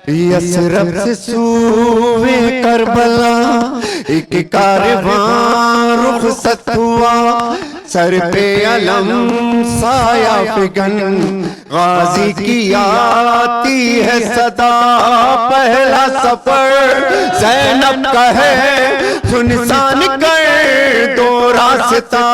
Yathrib से सूवे Karbala एक कारवां रुखसत हुआ, सर पे अलम साया फिगन गाजी की आती है सदा। पहला सफर ज़ैनब का है, सुनसान कर दो रास्ता।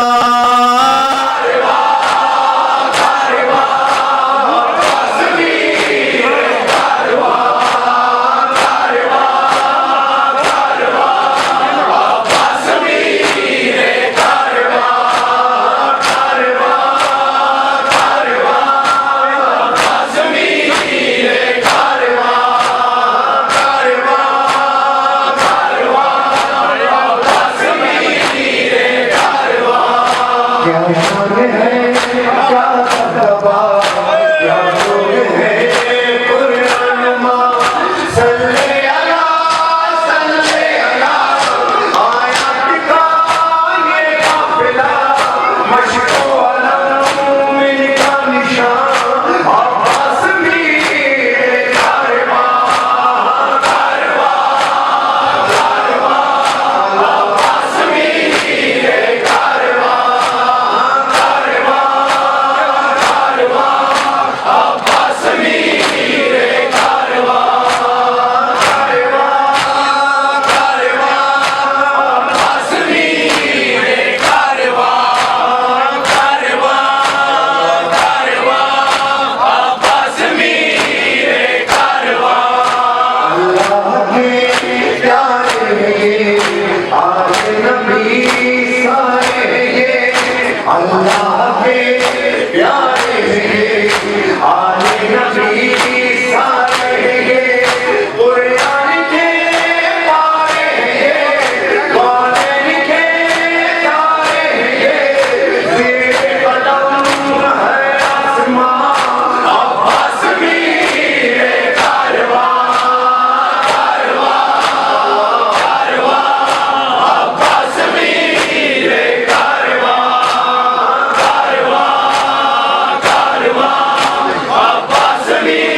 Abbas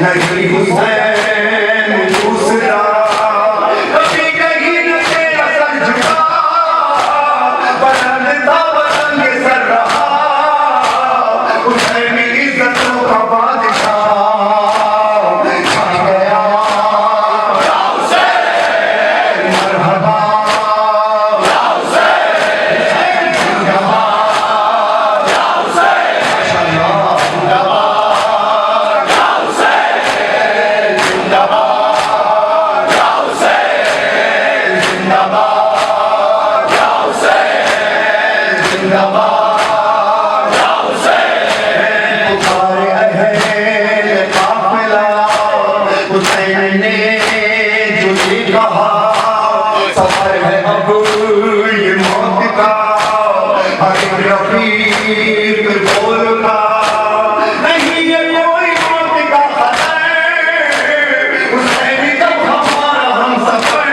नहीं हुसैन दूसरा, कभी कहीं न तेरा सर झुका, बुलंद था बुलंद सर रहा, हुसैन इज्जतों का बादशाह छा गया। या हुसैन मरहबा, या हुसैन जिंदाबाद, या हुसैन माशाअल्लाह जिंदाबाद, या हुसैन जिंदाबाद, या हुसैन जिंदाबाद, या हुसैन जिंदाबाद, या हुसैन पुकारे अहले काफिला, हुसैन ने जो ये कहा, सफर है अब ये मौत का, हर एक रफीक बोल का, नहीं ये कोई मौत का खतर, हुसैन जब हमारा हम सफर,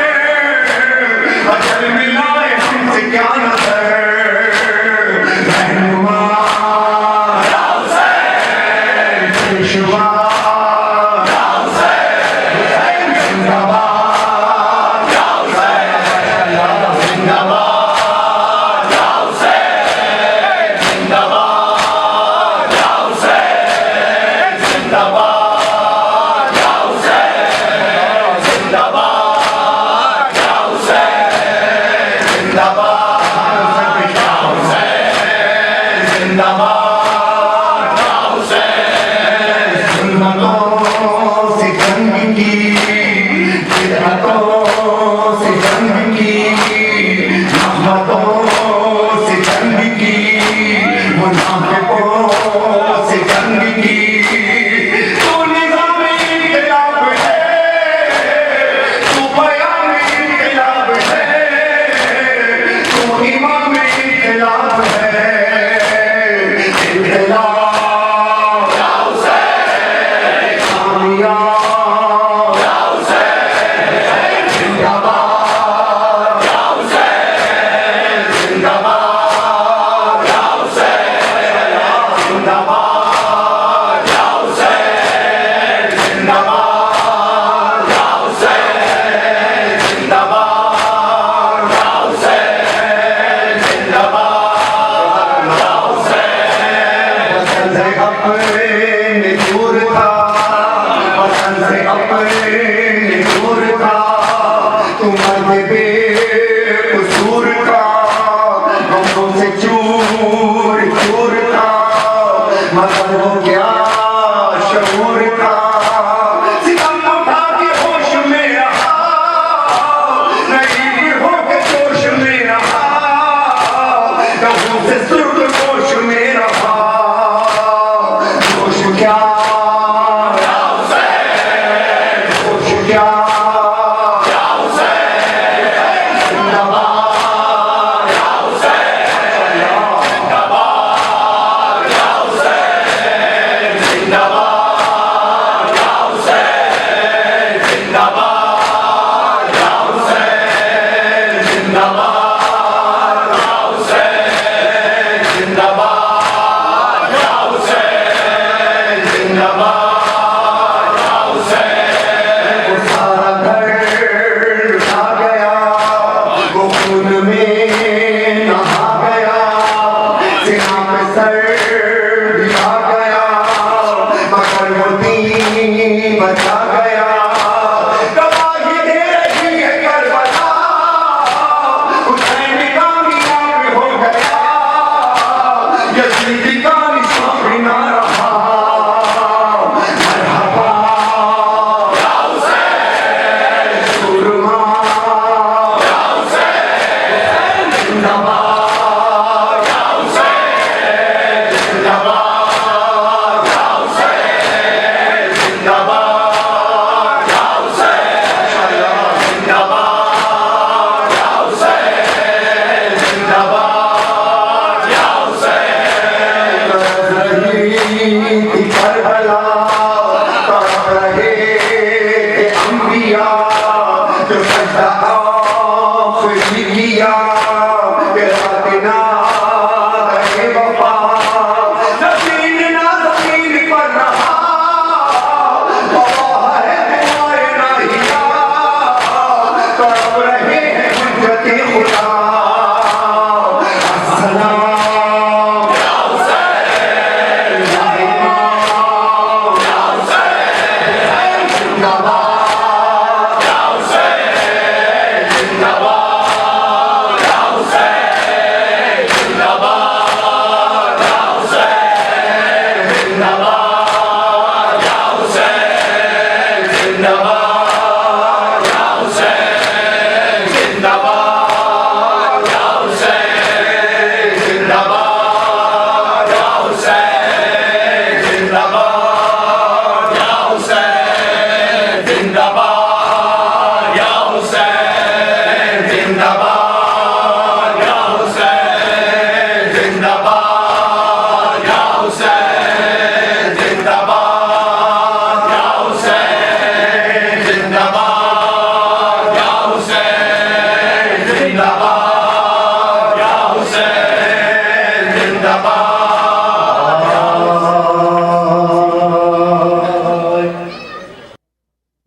अजल मिलाए हमसे क्या नजर, रहनुमा या हुसैन पेशवा, या हुसैन जिंदाबाद, या हुसैन माशाअल्लाह जिंदाबाद, या हुसैन जिंदाबाद, या हुसैन जिंदाबाद, या हुसैन जिंदाबाद, या हुसैन जिंदाबाद, या हुसैन जिंदाबाद, या हुसैन जुल्मों से जंग की, बिदअतों से जंग की, रहमतों से जंग की, मुनाफिकों से जंग की, तू निज़ाम इनक़िलाब है, तू बयान इनक़िलाब है, तू इमाम इनक़िलाब है, इनक़िलाब या हुसैन कामयाब, या हुसैन जिंदाबाद, या हुसैन जिंदाबाद, या हुसैन जिंदाबाद, या हुसैन जिंदाबाद, या हुसैन जिंदाबाद, या हुसैन जिंदाबाद, या हुसैन वतन से अपने दूर था, वतन से अपने दूर था, तू मर्द बेकसूर था, गमों से चूर चूर था, मगर वो क्या शऊर था, सितम उठा के होश में रहा, नहीं हो के जोश में रहा, लहू से सुर्ख गोश में रहा, जोश क्या या हुसैन, जोश क्या या हुसैन जिंदाबाद, या हुसैन जिंदाबाद, या हुसैन जिंदाबाद, या हुसैन जिंदाबाद, या हुसैन जिंदाबाद, या हुसैन जिंदाबाद, या हुसैन जिंदाबाद, या हुसैन वो सारा घर लुटा गया, वो खून में नहा गया, सीना पे सर गिरा गया, मगर वो दीन बचा गया, गवाही दे रही है करबला, हुसैन कामयाब हो गया, यजीद का निशान ना रहा, मरहबा या हुसैन सुरमा, या हुसैन जिंदाबाद, या हुसैन जिंदाबाद, या हुसैन जिंदाबाद, या हुसैन जिंदाबाद, या हुसैन जिंदाबाद, या हुसैन रही करबला, तड़प रहे थे अंबिया, जो सजदा आखिरी किया, कि रातना रहे वफा, नबीन ना ज़मीन पर रहा,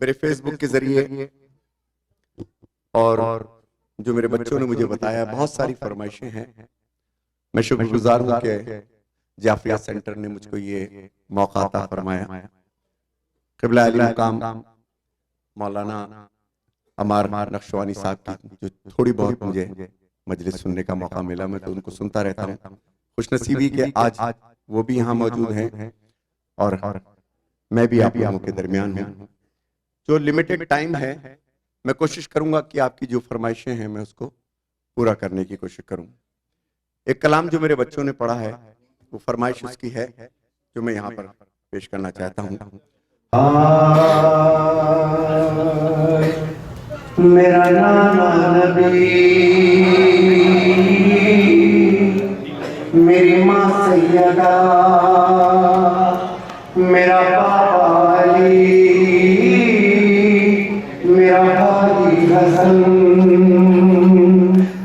मेरे फेसबुक के जरिए और जो मेरे बच्चों ने मुझे बताया, बहुत सारी फरमाइशें हैं। मैं शुक्रगुजार हूं कि जाफरिया सेंटर ने मुझको ये मौका अता फरमाया। क़िबला अली मुकाम मौलाना अमार नक्शवानी साहब की जो थोड़ी बहुत मुझे मजलिस सुनने का मौका मिला, मैं तो उनको सुनता रहता हूँ। खुशनसीबी के आज वो भी यहाँ मौजूद हैं और मैं भी आप लोगों के दरमियान हूँ। जो लिमिटेड टाइम है, मैं कोशिश करूंगा कि आपकी जो फरमाइशें हैं मैं उसको पूरा करने की कोशिश करूं। एक कलाम जो मेरे बच्चों ने पढ़ा है, वो फरमाइश उसकी है जो मैं यहाँ पर पेश करना चाहता हूँ। मेरा नाना नबी, मेरी माँ सैयदा, मेरा पापा अली, मेरा भाई हसन,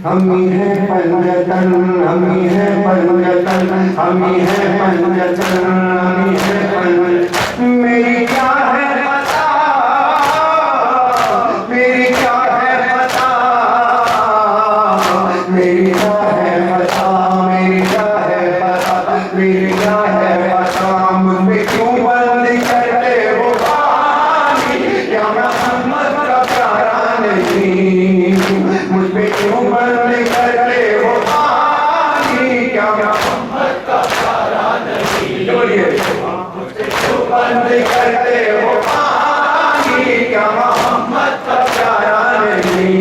हमी है पंजतन, हमी है पंजतन, हमी है पंजतन, हमी है पंजतन। मेरी क्या है पता, मेरी क्या है पता, मेरी क्या है पता, मेरी क्या है पता, मेरी क्या है पता, मुझे क्यों बंद करते हो पानी, क्या मोहम्मद का प्यारा नहीं, मुझे क्यों बंद करते हो पानी, क्या मोहम्मद का प्यारा नहीं, बोलिए मुझे क्यों बंद करते हो पानी, क्या मोहम्मद का प्यारा नहीं,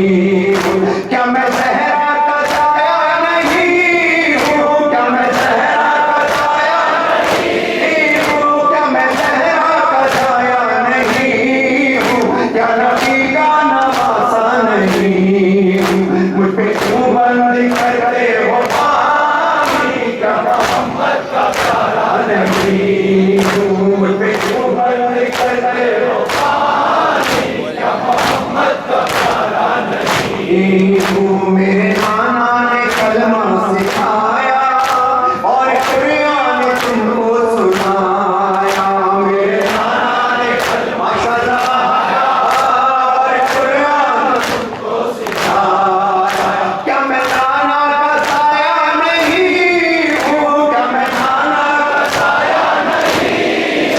क्या मैं सहरा का साया नहीं हूँ, क्या मैं सहरा का साया नहीं हूँ, क्या मैं सहरा का साया नहीं हूँ, क्या नबी का नवासा नहीं हूँ, मुझ पे क्यों बंद करते हो पानी, क्या मोहम्मद का प्यारा नहीं हूँ, मुझ पे क्यों बंद करते हो पानी, क्या मोहम्मद का प्यारा नहीं हूँ। मेरे नाना ने कलमा सिखाया और कुरान ने तुमको सुनाया, मेरे नाना ने कलमा सिखाया और कुरान तुमको सिखाया, क्या मैं नाना का साया नहीं हूँ, क्या मैं नाना का साया नहीं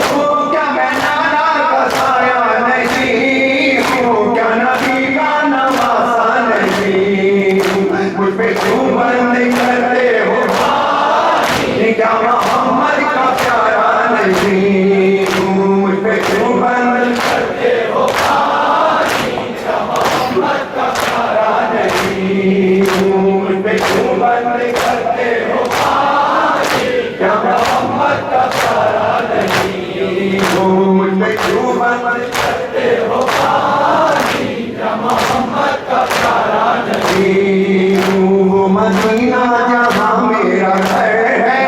हूँ, क्या मैं नाना का साया नहीं हूँ, क्या नबी का नवासा नहीं हूँ, मुझ पे क्यों बंद करते हो पानी, क्या मोहम्मद का प्यारा नहीं हूँ, मुझ पे क्यों बंद करते हो पानी, क्या मोहम्मद का प्यारा नहीं हूँ, मुझ पे क्यों बंद करते हो पानी, क्या मोहम्मद का प्यारा नहीं हूँ, मुझ पे क्यों बंद करते हो पानी, क्या मोहम्मद का प्यारा नहीं हूँ। वो मदीना जहाँ मेरा घर है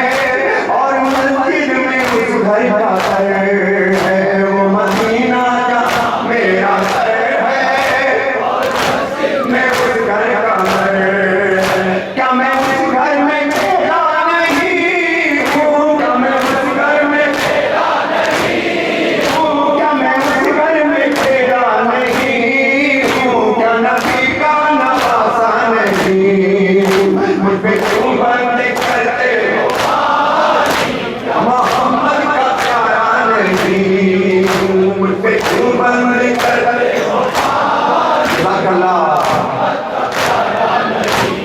और मस्जिद में उस घर का घर है, वो मदीना जहाँ मेरा घर है और मस्जिद में उस घर का घर है, क्या मैं उस घर में खेला नहीं हूँ, क्या मैं उस घर में खेला नहीं हूँ, क्या मैं उस घर में खेला नहीं हूँ, क्या नबी का नवासा नहीं हूँ, मुझ पे क्यों बंद करते हो पानी, क्या मोहम्मद का प्यारा नहीं हूँ, मुझ पे क्यों बंद करते हो पानी, बगला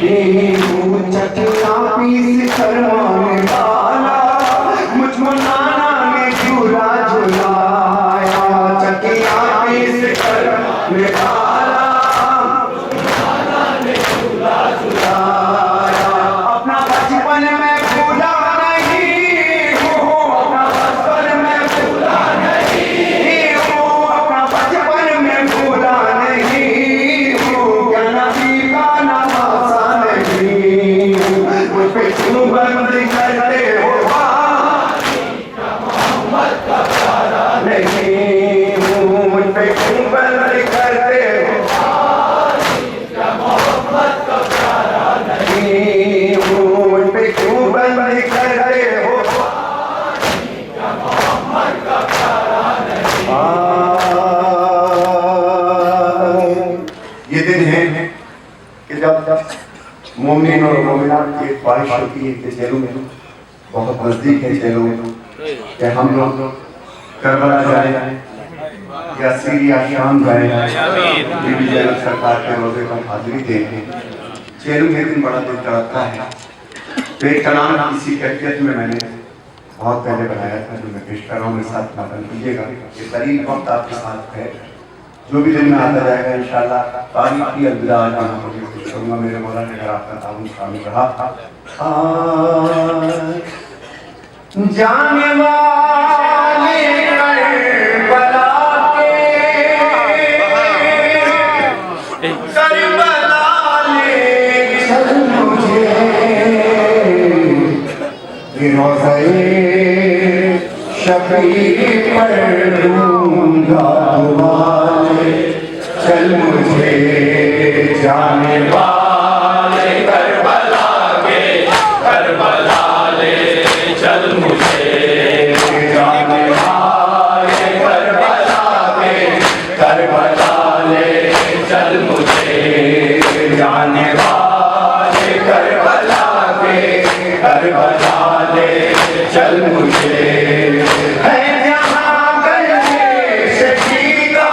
नहीं हूँ, चकिया पीस कर माने वाला, मुझको नाना ने झूला झुलाया, चकिया पीस कर माने वाला, नाना ने झूला झुलाया, अपना बचपन में भूला नहीं हूँ, अपना बचपन में भूला नहीं हूँ, अपना बचपन में भूला नहीं हूँ, क्या नबी का नवासा नहीं हूँ, मुझ पे क्यों बंद करते हो पानी, क्या मोहम्मद का प्यारा नहीं हूँ, मुझ पे क्यों बंद करते हो पानी, क्या मोहम्मद का प्यारा नहीं हूँ, मुझ पे क्यों बंद करते हो पानी, क्या मोहम्मद का प्यारा नहीं। मोमिन और मोमिनात की एक ख्वाहिश होती है कि चलो बहुत नजदीक है, चलो कि हम लोग करबला जाए या सीरिया शाम जाए, बीबी ज़ैनब सरकार के रोज़े पर हाजिरी दें। चेलू के दिन बड़ा दिल तड़पता है। तो एक कलाम किसी कैफियत में मैंने बहुत पहले बनाया था, जो मैं पेश कर रहा हूँ, मेरे साथ नकल कीजिएगा। ये करीब वक्त आपके साथ है, जो भी दिन में आता जाएगा इंशाल्लाह। तारीख की अलविदा आज यहाँ पर मैं पेश करूँगा। मेरे मौला ने अगर आपका ताउन शामिल रहा जाने वाले करबला के करबला ले चल मुझे रोज़े शफी पर दूंगा दुआले, चल मुझे जाने वाले करबला के करबला ले चल मुझे जाने वाले करबला के करबला ले चल मुझे जाने वाले करबला के करबला ले चल मुझे। है जहाँ गए शहीदा,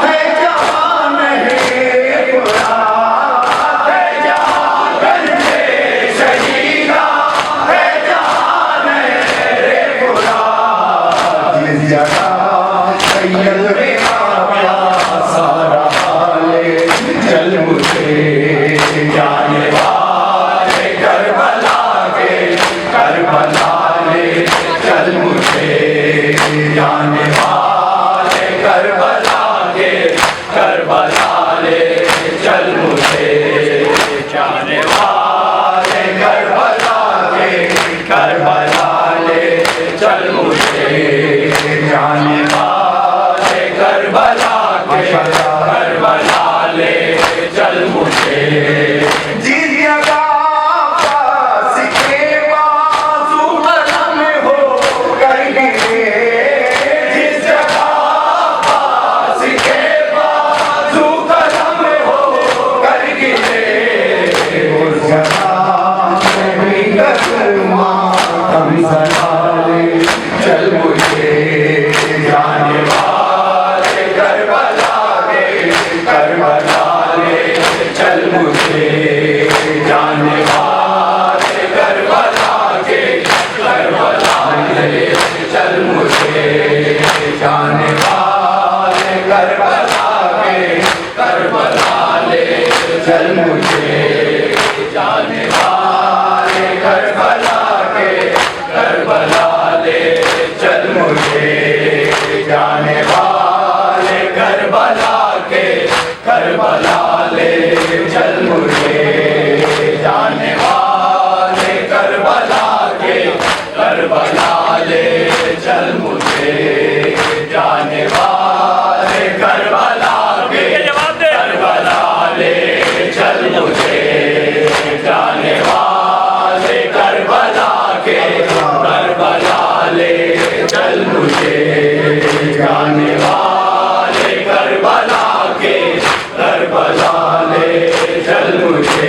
है जहाँ नहीं बुरा, है जहाँ गए शहीदा, है जहाँ नहीं बुरा, जिस जगह सैयद मेरा सारा हाले चल मुझे जाने वाले करबला के करबला ले चल मुझे जाने वाले करबला के करबला ले चल मुझे जाने वाले करबला के करबला ले चल मुझे जाने वाले करबला के करबला ले चल मुझे। जिस जगह चल मुझे जाने वाले करबला के करबला ले चल मुझे जाने वाले करबला के करबला ले चल मुझे जाने वाले करबला के करबला ले चल मुझे जाने वाले करबला के करबला ले चल मुझे जाने वाले करबला के करबला ले चल मुझे जाने वाले करबला के करबला ले चल मुझे जाने वाले करबला के करबला ले चल मुझे जाने वाले करबला के करबला ले चल मुझे जाने वाले करबला के करबला ले चल मुझे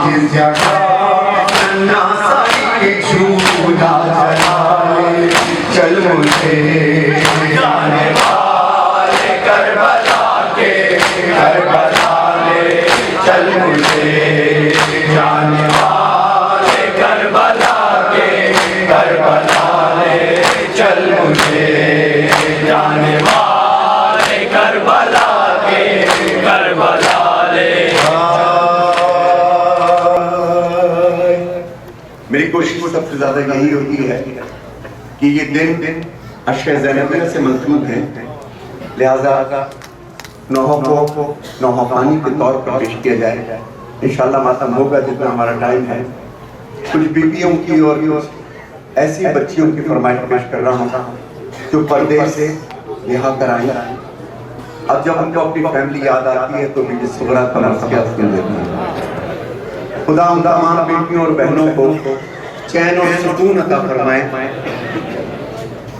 जिस जगह अन्ना साई के झूला जलाए चल मुझे जाने वाले करबला के करबला ले चल मुझे जाने वाले करबला के करबला ले चल मुझे जाने वाले करबला के करबला ले। मेरी कोशिश सबसे ज्यादा यही होती है कि ये दिन अशके ज़ैनबिया से मंसूब है, लिहाजा नौहा को नौहा पानी के तौर पर पेश किया जाए। इंशाल्लाह मातम होगा जितना हमारा टाइम है। कुछ बीबियों की और ऐसी बच्चियों की फरमाइश पेश कर रहा हूँ जो पर्दे से यहाँ कर आई। अब जब उनको अपनी फैमिली याद आती है तो बीबी सुगरा तलाश के देती है। खुदा उन तमाम बेटियों और बहनों को चैन और सुकून अता फरमाए।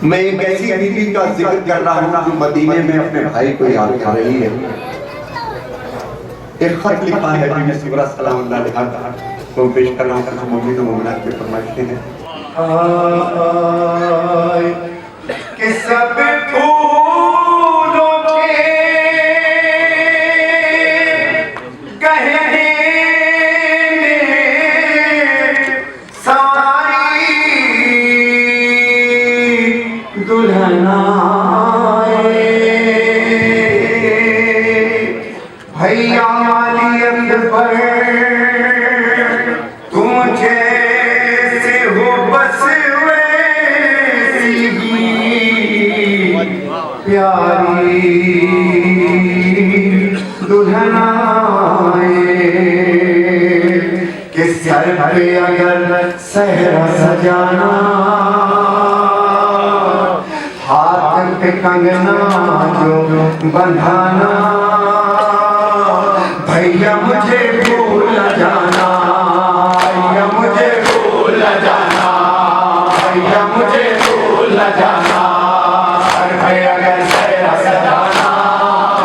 मैं एक ऐसी बीवी का जिक्र कर रहा हूँ जो मदीने में अपने भाई को याद कर रही है। एक खत लिखा है बीबी सुगरा सलामुल्लाह अलैहा का, तो पेश कर रहा हूँ। कुछ मोमिन और मोमिनात की फरमाइशें हैं। कि सब फूलों के गहने सारी दुल्हन आए भैया मालियत पर तुम जैसे हो बस वैसी ही प्यारी दुल्हन आए कि सर पे अगर सहरा सजाना हाथ पे कंगना जो बंधाना भैया मुझे भूल जाना भैया मुझे भूल जाना भैया मुझे भूल जाना सर पे अगर सहरा सजाना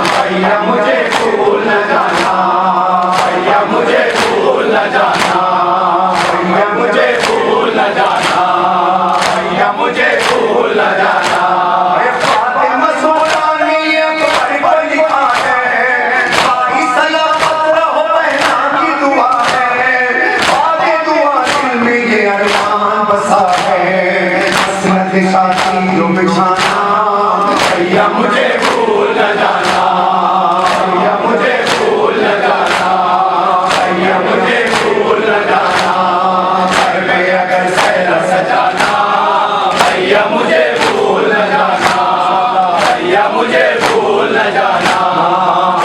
भैया मुझे भूल जाना भैया मुझे भूल जाना भैया मुझे भूल जाना भैया मुझे भूल जाना। अरे फातिमा सोनानी अकबर को लिखा है भाई सलामत रहो बहना की दुआ है आगे दुआ दिल में ये अरमान बसा है हसरत शादी जो बिछाना भैया मुझे भूल जाना भैया मुझे भूल जाना भैया मुझे भूल जाना घर में अगर सहरा सजाना भैया मुझे भूल जाना भैया मुझे भूल जाना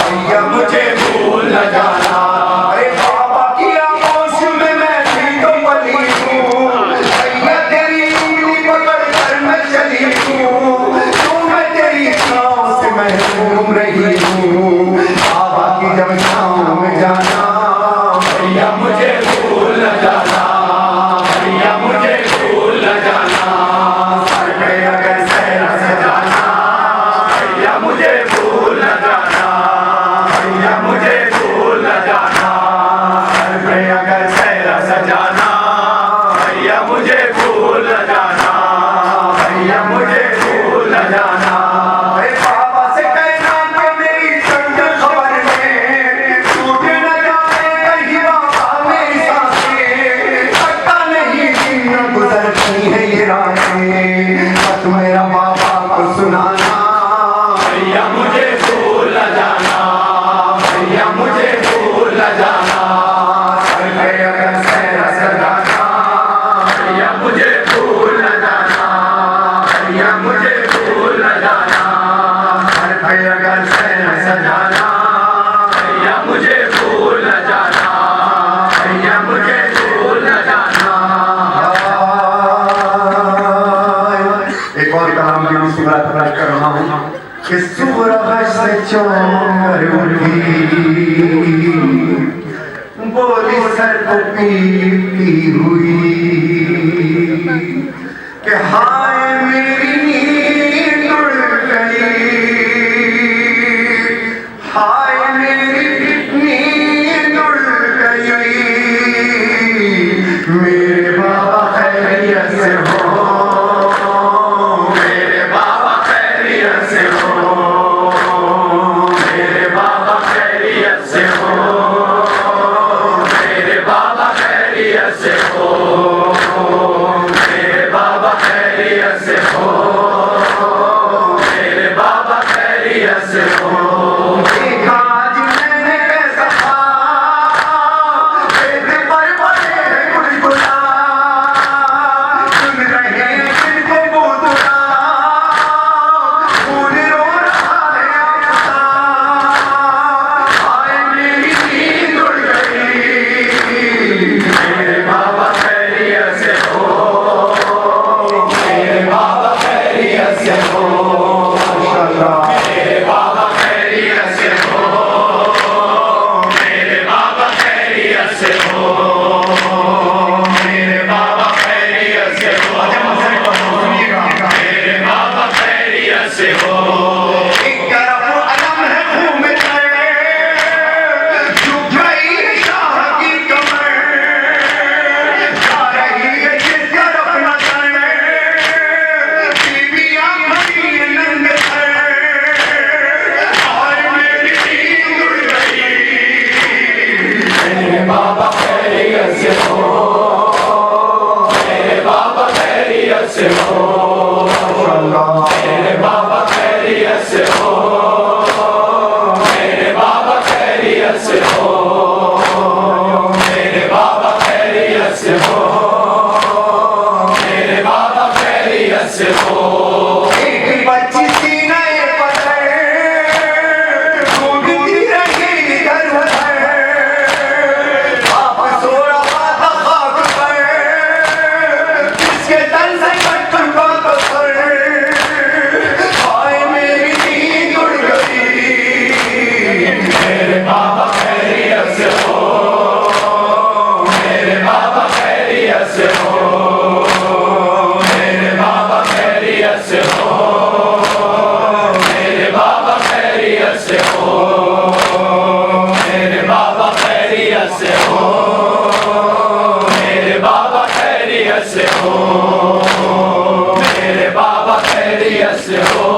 भैया मुझे भूल जाना। अरे बाबा की आगोश में मैं भी तो पली हूँ भैया तेरी उंगली पकड़ कर मैं चली हूँ तू मैं तेरी छाँव से महरूम रही हूँ बाबा की जब छाँव में जाना भैया मुझे भूल जाना भैया मुझे भूल जाना सर पे अगर सहरा सजाना भैया मुझे भूल जाना भैया मुझे भूल जाना सर पे अगर सहरा सजाना भैया मुझे भूल जाना भैया मुझे भूल जाना। अरे बाबा से कहना कि मेरी चंद खबर में छूट न जाए कहीं बाबा मेरी सांसें पता नहीं दिन गुजरती है ये रातें बस मेरा बाबा को सुनाना भैया मुझे भूल जाना भैया मुझे भूल जाना सर पे अगर सहरा सजाना भैया मुझे भूल जाना भैया मुझे भूल जाना सर पे अगर सहरा सजाना भैया मुझे भूल जाना भैया मुझे भूल जाना। एक और कलाम की मुसीबत तलाश कर रहा हूँ कि सुबह से चौंकर उठी बोली सर को पीटती हुई कि हाय मेरी नींद उड़ गई हाय मेरी नींद उड़ गई से हो, मेरे बाबा खैरियत से हो, मेरे बाबा खैरियत से हो, मेरे बाबा खैरियत से हो, मेरे बाबा खैरियत से हो। एक बच्ची सी नए पत्थर ढूंढती रही इधर उधर, बाबा सो रहा था खाक पर, जिसके तन से कट्टन का कसर, हाय मेरी नींद उड़ गई। मेरे बाबा खैरियत से हो, मेरे बाबा खैरियत से हो, मेरे बाबा खैरियत से हो, मेरे बाबा खैरियत से हो, मेरे बाबा खैरियत से हो, मेरे बाबा खैरियत से हो, मेरे बाबा खैरियत से हो,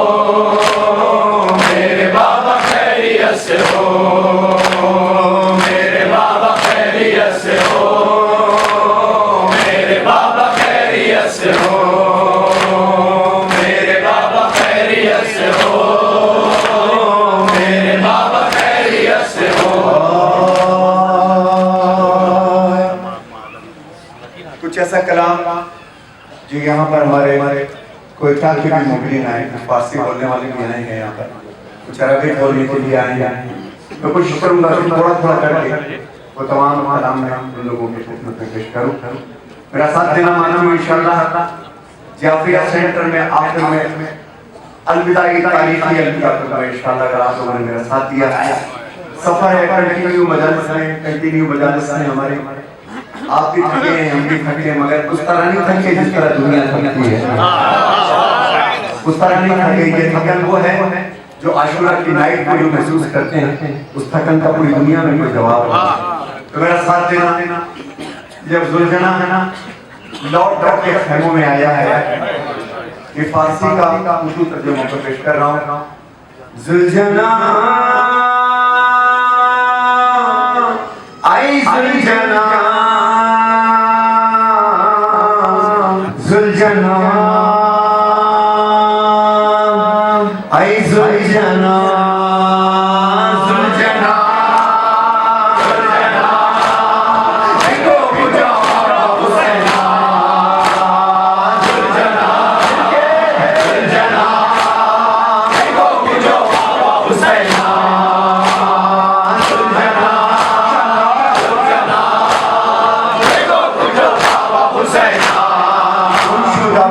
मेरे बाबा खैरियत से हो, मेरे बाबा खैरियत से हो, मेरे बाबा खैरियत से हो, मेरे बाबा खैरियत से हो, मेरे बाबा खैरियत से हो। कुछ ऐसा कलाम जो यहाँ पर हमारे कोयटा के भी मुगलिन आए, कुछ फारसी बोलने वाले भी आए हैं यहाँ पर, कुछ अरबी बोलने के लिए आए हैं। मैं कोशिश करूँगा कि थोड़ा थोड़ा करके वो तमाम कलाम में उन लोगों के खिदमत में पेश करूँ। मेरा साथ देना मालूम इंशाअल्लाह जाफिया सेंटर में आखिर में अलविदाई तारीखी अलविदा करूँगा इंशाअल्लाह, अगर आप लोगों ने मेरा साथ दिया। सफर है कंटिन्यू मजालिस हैं हमारे, आप भी थके हैं, हम भी थके हैं, मगर उस तरह नहीं थके जिस तरह दुनिया थकती है, उस तरह नहीं थके। ये थकन वो है जो आशुरा की नाइट को जो महसूस करते हैं, उस थकन का पूरी दुनिया में कोई जवाब नहीं। तो मेरा साथ देना, जब जुलझना है ना लौट कर के खेमों में आया है, ये फारसी का उर्दू तर्जुमा को पेश कर रहा हूँ। जुलझना आई जुलझना, जुलझना आई जुलझना, जुलझना जुलझना देखो बुझा हुसैना, जुलझना जुलझना देखो बुझा हुसैना, जुलझना जुलझना देखो बुझा हुसैना। गुमशुदा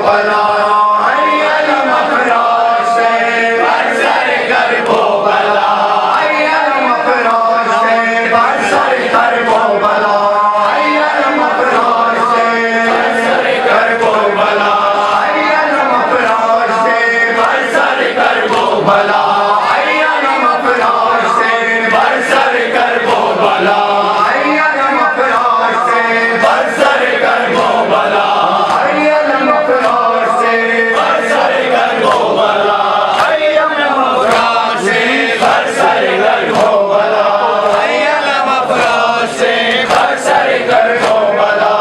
भला अय्यम अफरोश से बरसर कर वो भला अय्यम अफरोश से बरसर कर वो भला अय्यम अफरोश से बरसर कर वो भला अय्यम अफरोश से बरसर कर वो भला अय्यम अफरोश से बरसर कर वो भला अय्यम अफरोश से बरसर कर वो भला अय्यम अफरोश से बरसर कर वो भला अय्यम अफरोश से बरसर कर वो भला अय्यम अफरोश से बरसर कर वो भला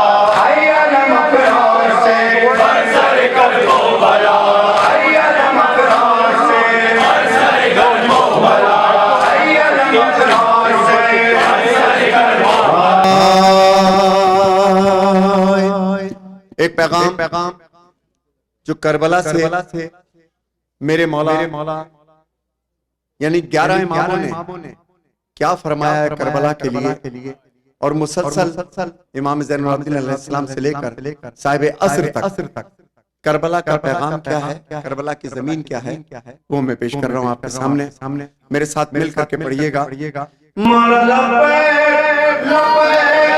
अय्यम अफरोश से बरसर कर वो भला अय्यम अफरोश से बरसर कर वो भला अय्यम अफरोश से बरसर कर वो एक पैगाम जो करबला से मेरे मौला यानी 11 इमामों ने क्या फरमाया है करबला के लिए और मुसलसल इमाम ज़ैनुल आबिदीन अलैहिस्सलाम से लेकर साहिब असर तक करबला का पैगाम क्या है, करबला की जमीन क्या है, वो मैं पेश कर रहा हूँ आपके सामने। मेरे साथ मिल करके पढ़िएगा। मौला लब्बैक लब्बैक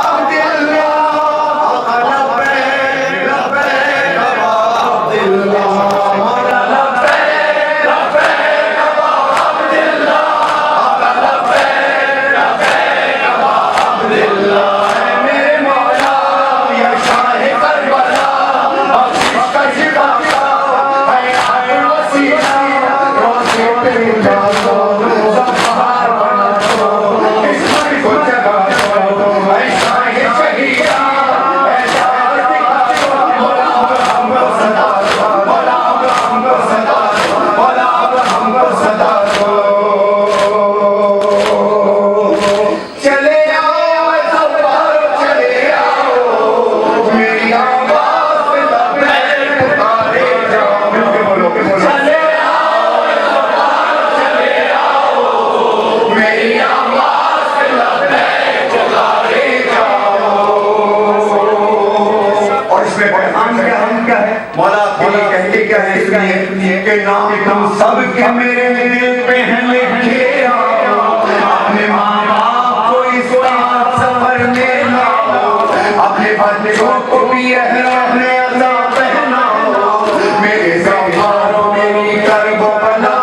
अब्दुल्लाह लब्बैक लब्बैक अब्दुल्लाह मौला लब्बैक लब्बैक अब्दुल्लाह लब्बैक लब्बैक अब्दुल्लाह मेरे मौला या शाह करबला बख्शिश का शिकायत है आए वसीला रोज़े पे डालो ज़फ़र बना दो किस्मत को जगा दो ऐ शाह शहीदा ऐ शाह दिखा दो मौला हमको सदा दो मौला हमको सदा दो मौला हमको सदा दो चले आओ ज़फ़र चले आओ मेरी आवाज़ पे लब्बैक पुकारे जाओ चले आओ ज़फ़र चले आओ मेरी आवाज़ पे लब्बैक पुकारे जाओ। और इसमें पैगाम क्या है मौला आपके कहते क्या है इसलिए कि नाम तुम सबके मेरे दिल पे हैं लिखे आओ अपने माँ बाप को इस बात सफर में लाओ अपने बच्चों को भी अपने अज़ा पहनाओ मेरे सवारों मेरी करबो बना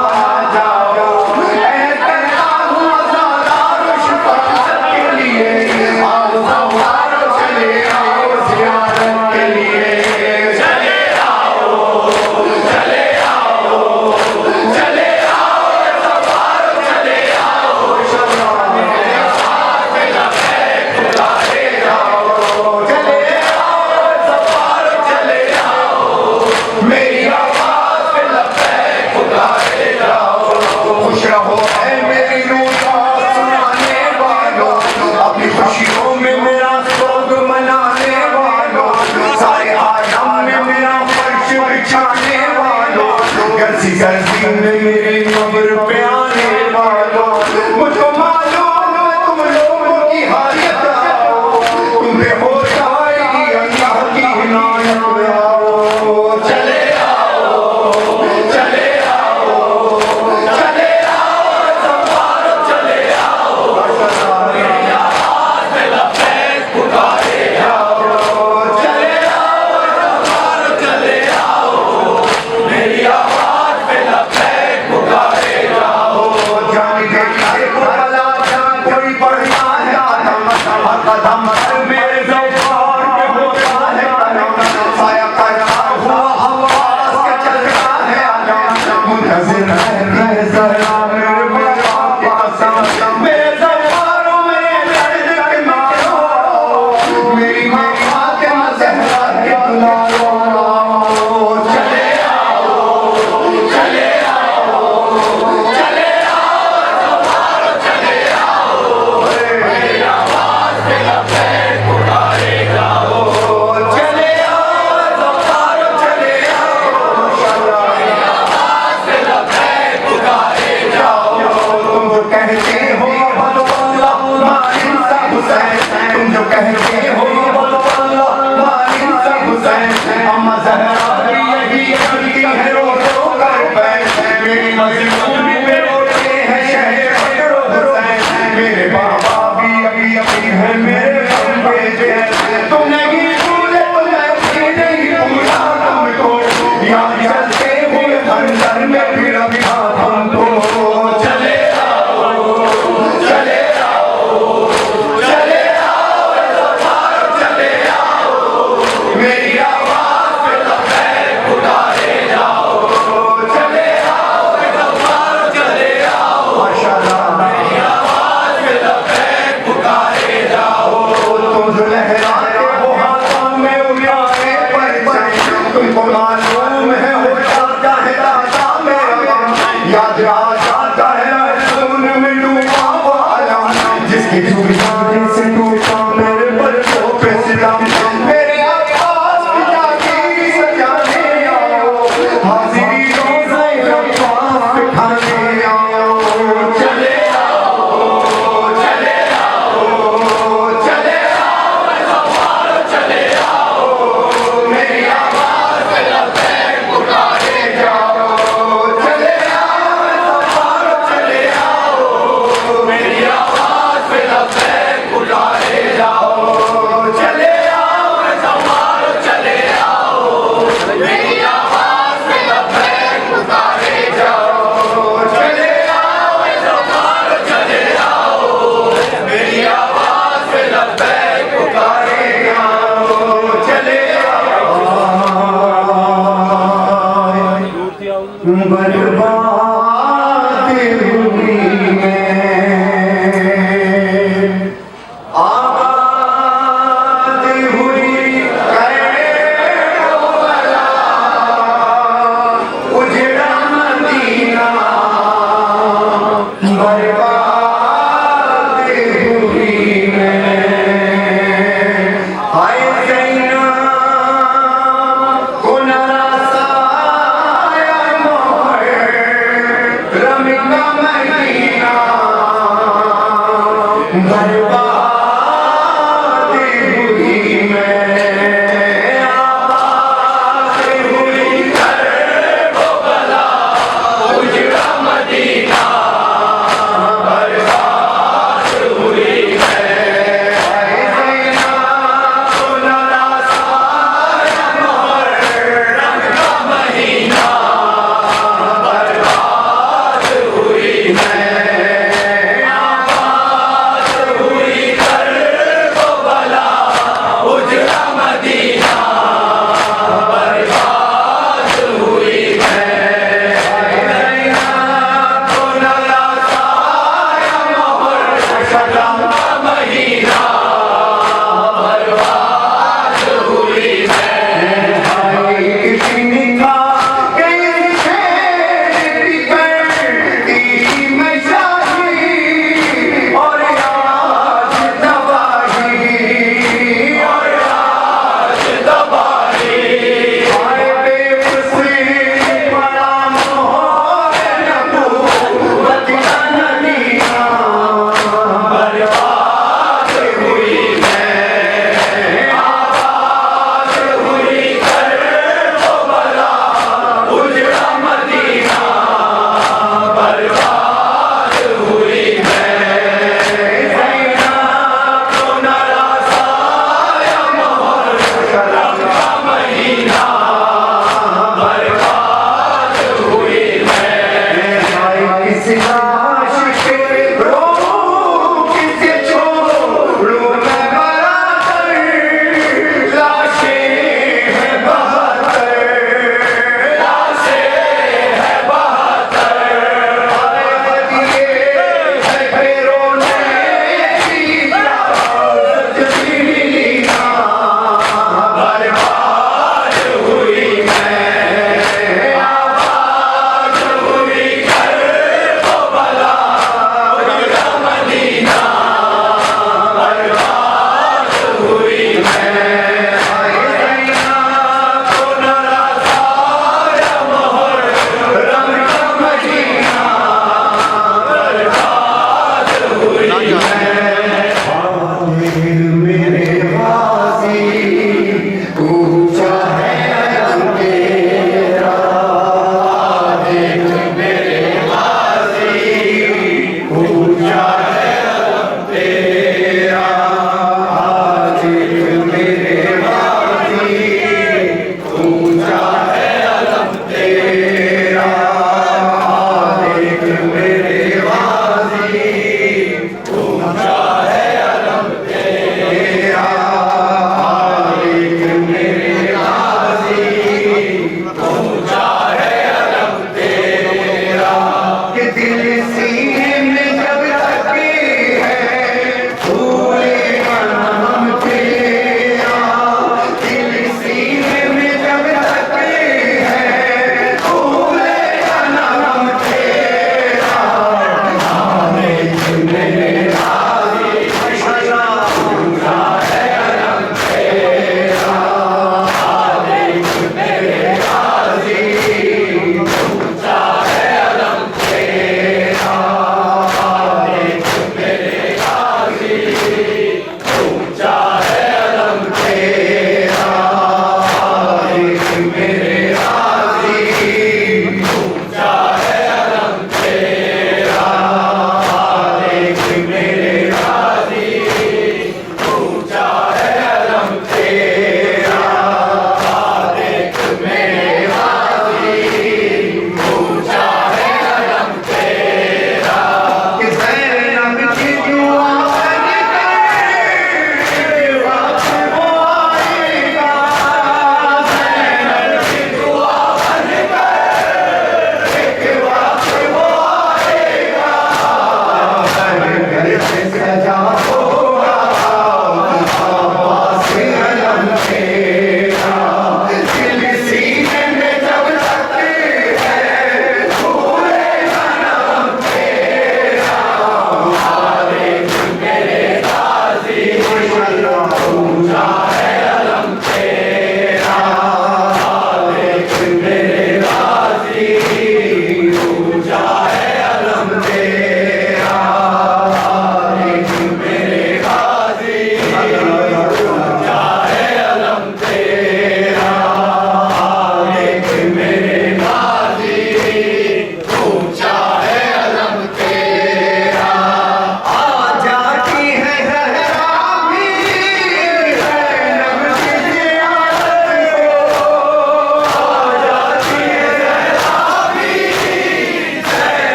जाओ ऐ कहता हूँ अज़ादारों शिफाअत के लिए आओ सवारों चले आओ ज़ियारत के लिए चले आओ चले आओ चले आओ सवारों चले आओ शबाने आवाज़ पे लब्बैक पुकारे जाओ चले आओ सवारों चले आओ मेरी आवाज़ पे लब्बैक पुकारे जाओ। खुश रहो ऐ मेरी नूता सुनाने वालों अपनी खुशियों में मेरा सोग मनाने वालों सारे आलम में मेरा फर्श बिछाने वालों गर्जी गर्जी में मेरे कब्र पे आने वालों मुझको मालूम है तुम लोगों की हालत आओ तुम्हें हो जाएगी अल्लाह की इनायत आओ चले आओ चले आओ चले आओ सवारों चले आओ मेरी आवाज़ पे लब्बैक पुकारे जाओ चले आओ सवारों चले आओ मेरी आवाज़ पे लब्बैक मालूम है हो जाता है दादा मेरा, याद आ जाता है खून में डूबा वाला, जिसकी दुनिया से टूटा मेरे बच्चों पे सितम, मेरे आवाज पिता की सजाने आओ, हाजिरी रोज़े रब्बास बिठाने आओ, चले आओ चले आओ चले आओ सवारो चले आओ, मेरी आवाज पे लब्बैक पुकारे जाओ, चले आओ सवारो चले आओ, मेरी आवाज पे लब्बैक पुकारे जाओ, चले आओ सवारो चले आओ, मेरी आवाज पे लब्बैक पुकारे जाओ, चले आओ सवारो चले आओ, मेरी आवाज पे लब्बैक पुकारे जाओ, चले आओ। बर्बाद हुई है, आबाद हुई करबला, उजड़ा मदीना, बर्बाद हुई है, हाय ज़ैनब को नवाज़ाया मोहम्मद,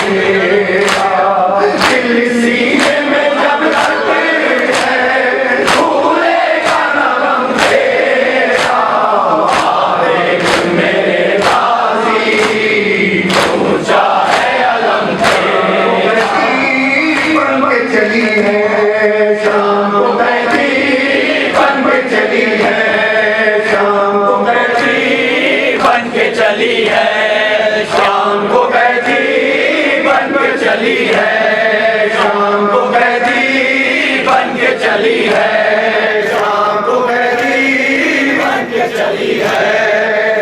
मेरा दिल सीने में जब तक है भूलेगा ना गम तेरा। देख मेरे गाजी ऊंचा है अलम तेरा। बन के चली है शाम को कैदी, बन के चली है शाम को कैदी, बन के चली है शाम को कैदी, बन के चली है शाम को कैदी, बन के चली है शाम को कैदी, बन के चली है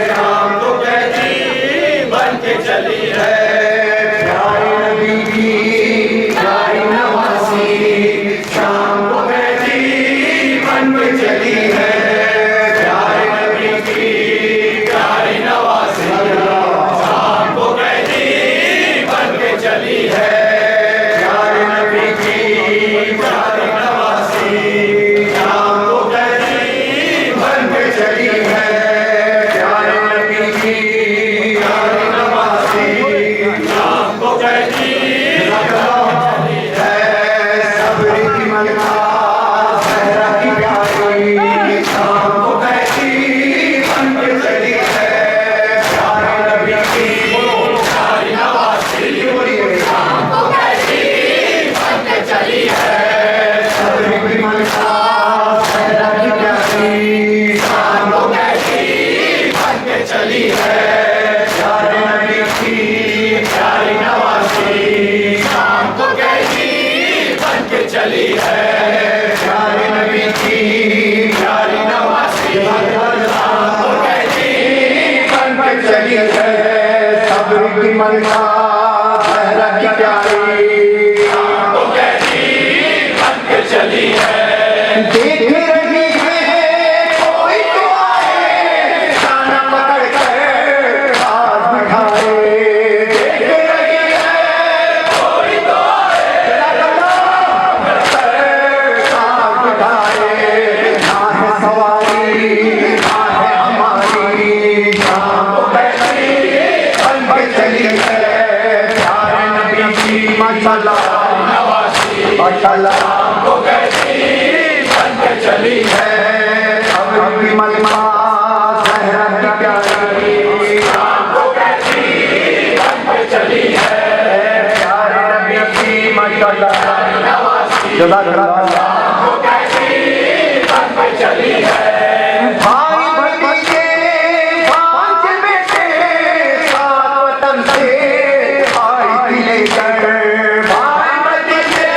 शाम को कैदी, बन के चली है। प्यारे नबी की प्यारी नवासी शाम को कैदी, बन के चली है। प्यारे नबी की प्यारी नवासी शाम को कैदी, बन के चली है। प्यारे नबी की प्यारी नवासी शाम को कैदी, बन के चली है। प्यारे नबी की प्यारी नवासी शाम को कैदी, सब्र की मलका सहरा की प्यारी शाम को कैदी, बन के चली है। प्यारे नबी की प्यारी नवासी शाम को कैदी, बन के चली है। सब्र की मलका सहरा की प्यारी शाम को कैदी, बन के चली है। प्यारे नबी की प्यारी नवासी शाम को कैदी, बन के चली है। प्यारे नबी की प्यारी नवासी शाम को कैदी, बन के चली है। सब्र की मलका सहरा की प्यारी शाम को कैदी, बन के चली है। देख रही है कोई तो आए, शाना पकड़ कर पास बिठाए। देख रही है कोई तो आए, पास बिठाए। ना है सवारी ना है हमारी, शाम को कैदी, बन के चली है। प्यारे नबी की माशाल्लाह माशाल्लाह शाम को कैदी, बन के चली है। सब्र की मलका सहरा की प्यारी शाम को कैदी, बन के चली है। प्यारे नबी की माशाल्लाह जज़ाकल्लाह शाम को कैदी, बन के चली है। भाई भतीजे पांच बेटे सात वतन से आई थी लेकर। भाई भतीजे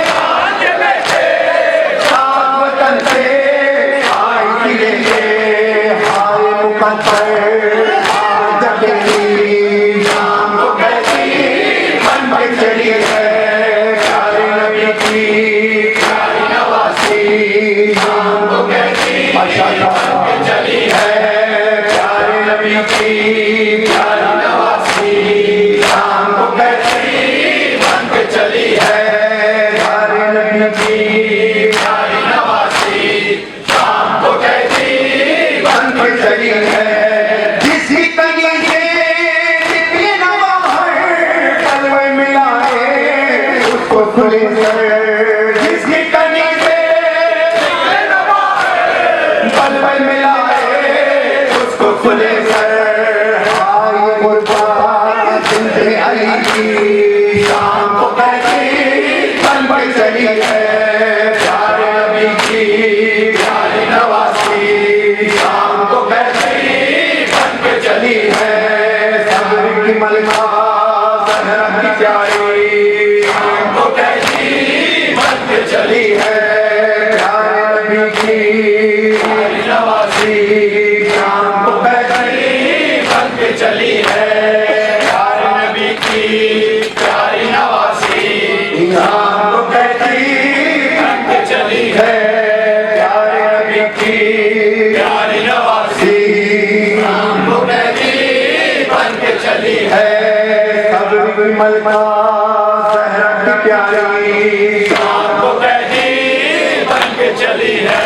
पांच बेटे सात वतन से आई थी लेकर। हाय मुकद्दर आज अकेली शाम को कैदी, बन के चली है। प्यारे नबी की प्यारी नवासी शाम को कैदी, माशाल्लाह बन के चली है। प्यारे नबी की प्यारी नवासी शाम को कैदी, बन के चली है। प्यारे नबी की प्यारी नवासी शाम को कैदी, बन के चली है। जिसकी कली से निकले न बाहर, कलवे मिलाए उसको खुले सर। जिसकी कली से निकले न बाहर, कलवे मिलाए उसको खुले सर। हाय गुरबात जिंदे अली की शाम को कैदी, बन के चली है। प्यारे नबी की प्यारी नवासी शाम को कैदी, बन के चली है। सब्र की मलका सहरा की प्यारी शाम को कैदी, बन के चली है। प्यारे नबी की प्यारी नवासी शाम को कैदी, बन के चली है। प्यारे नबी की प्यारी नवासी शाम को कैदी, बन के चली है। प्यारे नबी की प्यारी नवासी शाम को कैदी, बन के चली है। सब्र की मलका सहरा की प्यारी शाम को कैदी, बन के चली है।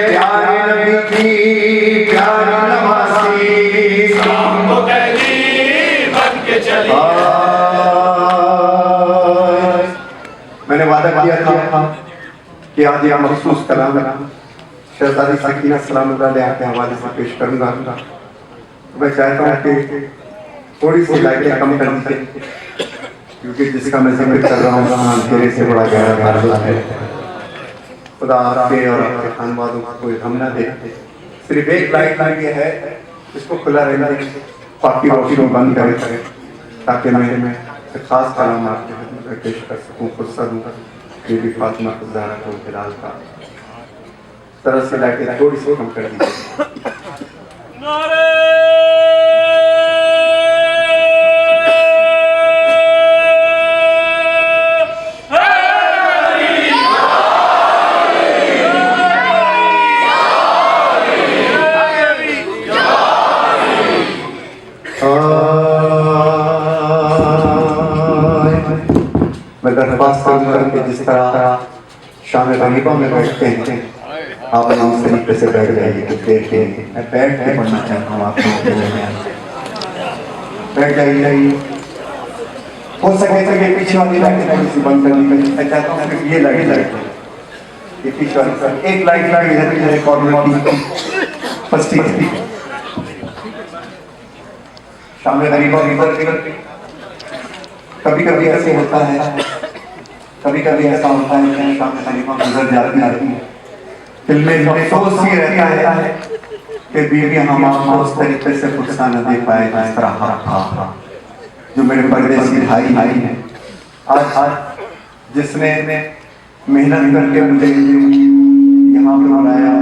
प्यारे नबी की प्यारी नवासी शाम को कैदी, बन के चली है। वादा किया था कि आज यह महसूस कलाम शहजादी सकीना सलामुल्लाह अलैहा के हवाले से पेश करूंगा। मैं चाहता हूँ कि थोड़ी सी लाइटें कम कर दीजिए, क्योंकि जिसका मैं जिक्र कर रहा हूँ वहाँ अंधेरे से बड़ा गहरा ताल्लुक है। खुदा आपके और आपके खानवालों को कोई गम न दे। सिर्फ एक लाइट लगी है, इसको खुला रहना दे, बाकी रोशनी बंद करे, ताकि मैं खास कलाम आपके खिदमत में पेश कर सकूँ। खुद दूंगा बीबी फातिमा ज़हरा को फिलहाल का तरह से लाइटें थोड़ी सी कम कर दीजिए। मैं दरख्वास्त करूंगा कि जिस तरह शाम गरीबा में बैठते हैं आप उस तरीके से बैठ जाइए। मैं बैठ के पढ़ना चाहता हूँ आप लोगों के दरमियान। बैठ जाइए, हो सके पीछे वाली लाइट थोड़ी सी बंद करनी चाहिए। मैं चाहता हूँ सिर्फ ये लाइट ये पीछे वाली एक लाइट इधर कॉर्नर की फर्स्ट शाम गरीबा कभी कभी ऐसे होता है, कभी कभी ऐसा होता है कि शाम गरीबा गुजर जाती है, दिल में अफसोस ये रहता है कि बीवी हम आपको उस तरीके से गुस्सा न दे पाए जिस तरह जो मेरे परदेसी भाई हैं। आज जिसने मेहनत करके मुझे यहाँ पर बुलाया,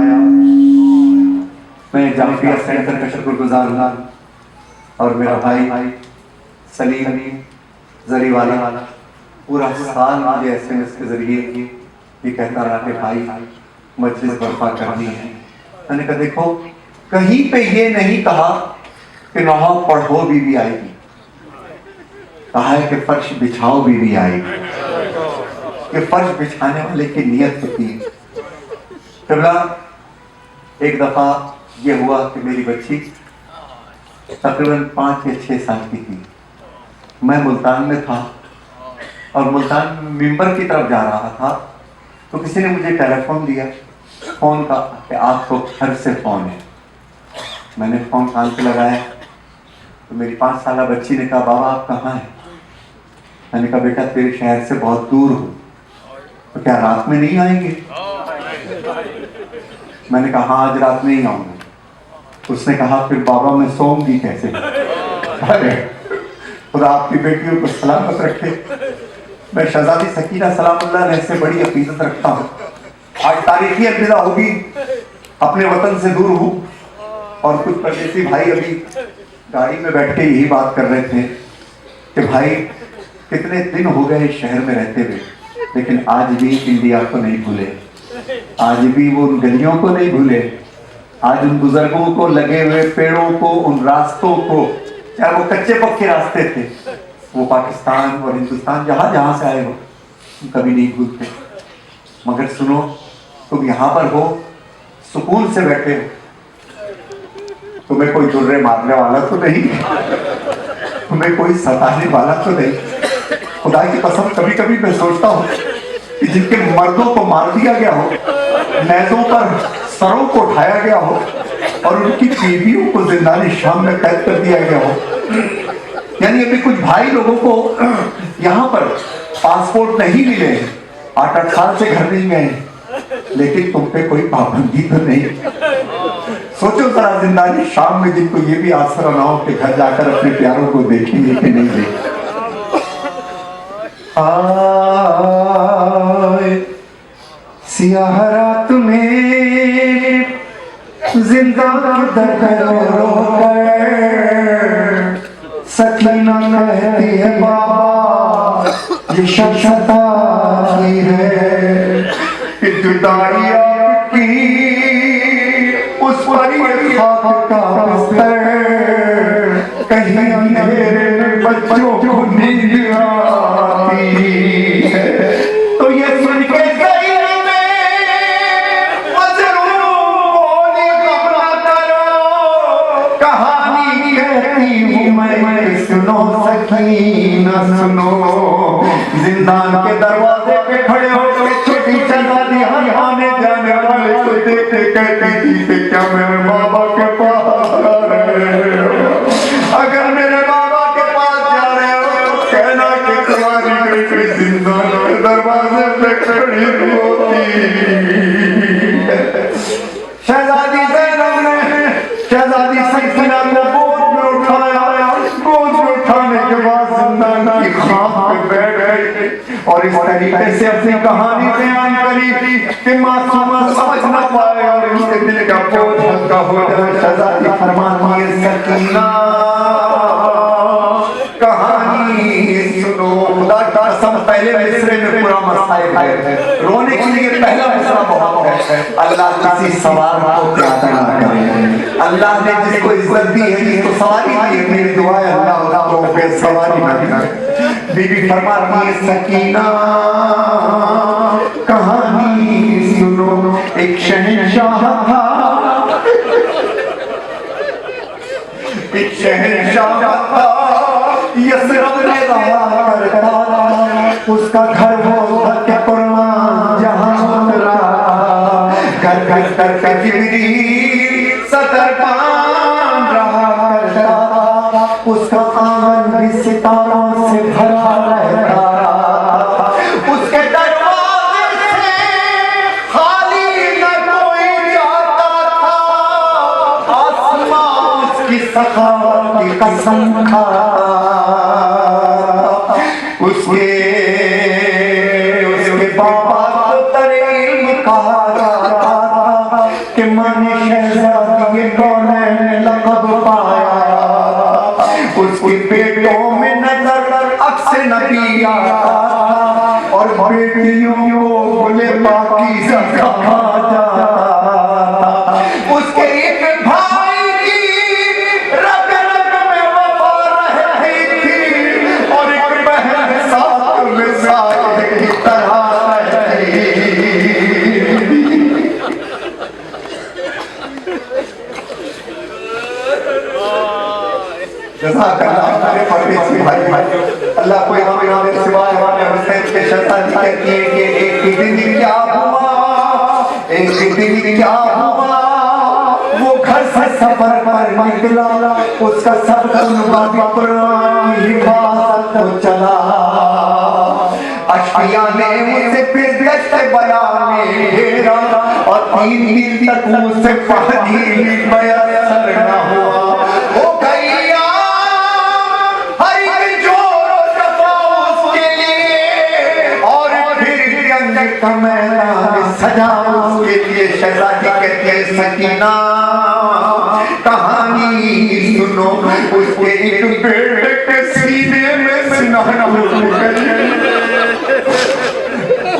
मैं जाफिया सेंटर का शुक्रगुजार हूँ। और मेरा भाई सलीम जरीवाला पूरा साल मुझे SMS के जरिए ये कहता रहा कि भाई मजलिस बर्पा करनी है। मैंने कहा देखो, कहीं पे ये नहीं कहा कि नहा पढ़ो बीवी आएगी, कहा है कि फर्श बिछाओ बीवी आएगी। कि फर्श बिछाने वाले की नियत होती है। फिर एक दफा ये हुआ कि मेरी बच्ची तकरीबन 5 या 6 साल की थी। मैं मुल्तान में था और मुल्तान मिंबर की तरफ जा रहा था, तो किसी ने मुझे टेलीफोन दिया, फोन का कि आपको घर से फोन है। मैंने फोन कान पे लगाया तो मेरी 5 साल बच्ची ने कहा बाबा आप कहाँ हैं? मैंने कहा बेटा तेरे शहर से बहुत दूर हूँ, तो क्या रात में नहीं आएंगे? मैंने कहा हाँ आज रात में ही आऊंगा। उसने कहा फिर बाबा मैं सोऊंगी कैसे? अरे खुदा आपकी बेटियों को सलामत रखे। मैं शहजादी सकीना सलामुल्लाह अलैहा से बड़ी अकीदत रखता हूँ। आज तारीखी अलविदा होगी, अपने वतन से दूर हूँ। और कुछ परदेसी भाई अभी गाड़ी में बैठ के यही बात कर रहे थे कि भाई कितने दिन हो गए इस शहर में रहते हुए, लेकिन आज भी इंडिया को नहीं भूले, आज भी वो उन गलियों को नहीं भूले, आज उन बुजुर्गों को, लगे हुए पेड़ों को, उन रास्तों को, चाहे वो कच्चे पक्के रास्ते थे, वो पाकिस्तान और हिंदुस्तान जहां जहां से आए हो कभी नहीं भूलते। मगर सुनो, तुम यहाँ पर हो, सुकून से बैठे हो, तुम्हें कोई दुर्रे मारने वाला तो नहीं, तुम्हें कोई सताने वाला तो नहीं। खुदा की कसम कभी कभी मैं सोचता हूँ कि जिनके मर्दों को मार दिया गया हो, नेज़ों पर सरों को उठाया गया हो और उनकी बीवियों को जिंदानी शाम में कैद कर दिया गया हो, यानी अभी कुछ भाई लोगों को यहाँ पर पासपोर्ट नहीं मिले, 8-8 साल से घर नहीं गए, लेकिन तुम पे कोई पाबंदी तो नहीं। सोचो जरा जिंदानी शाम में जिनको ये भी आसरा ना हो कि घर जाकर अपने प्यारों को देखेंगे कि नहीं देखेंगे। सियाह रात में जिंदा सकीना कहती है बाबा ये शख्सताई है कि जुदाई आपकी उस पर ये खाक का बिस्तर, कहीं अंधेरे में बच्चों को नींद आती है। तो ये सुन के सुनो सकीना सुनो, जिंदान के दरवाजे पे खड़े हो की खाक पे बैठ गई और इस तरीके से अपनी कहानी बयान करी कि मासूम समझ न पाए और उसके दिल का बोझ हल्का हो जाए। शहजादी फरमाती है सकीना कहानी सुनो। खुदा का कसम पहले मिसरे में पूरा मसाइल है, रोने के लिए पहला मिसरा बहुत है। अल्लाह किसी सवार को प्यादा ना करे। अल्लाह ने जिसको इज्जत दी है, जिसको सवारी दी है, मेरी दुआ है अल्लाह उसको बेसवारी ना करे। बीबी फरमाती है सकीना कहानी सुनो। एक शहंशाह था, एक शहंशाह था, यसरब में रहा करता, उसका घर वो के पुराना जहां उतरा। घर घर घर का जिब्रील सतर पान रहा करता, उसका आंगन भी सितारों से भरा रहता। उसके दरवाजे से खाली न कोई जाता था, आसमान उसकी सखावत की कसम खाता। उसके बाबा को तरीम कहा जाता था कि माने शहजादी कौन लक़ब पाया। उसके बेटों में नजर अक्स नबी आता और बेटियों को बोले बाकी सब कहा जाता। उसके एक भाई की रग रग में वफा रहती थी और एक बहन साथ में साथ की तरह अल्लाह कोई हमें हमें सिवाय हमारे हुसैन के शहजादी कहती है कि एक दिन क्या हुआ, एक दिन क्या हुआ। वो घर से सफर पर निकला, उसका सब पुरानी हिफाजत को चला। अशकिया ने उसे फिर दस्त बयान में घेरा और 3 दिन तक मुझसे पानी मयसर न हुआ। हो गई का मैदान सजा उसके लिए। शहजादी कहती है सकीना कहानी सुनो। उसके एक बेटे के सीने में सीना टूट गई,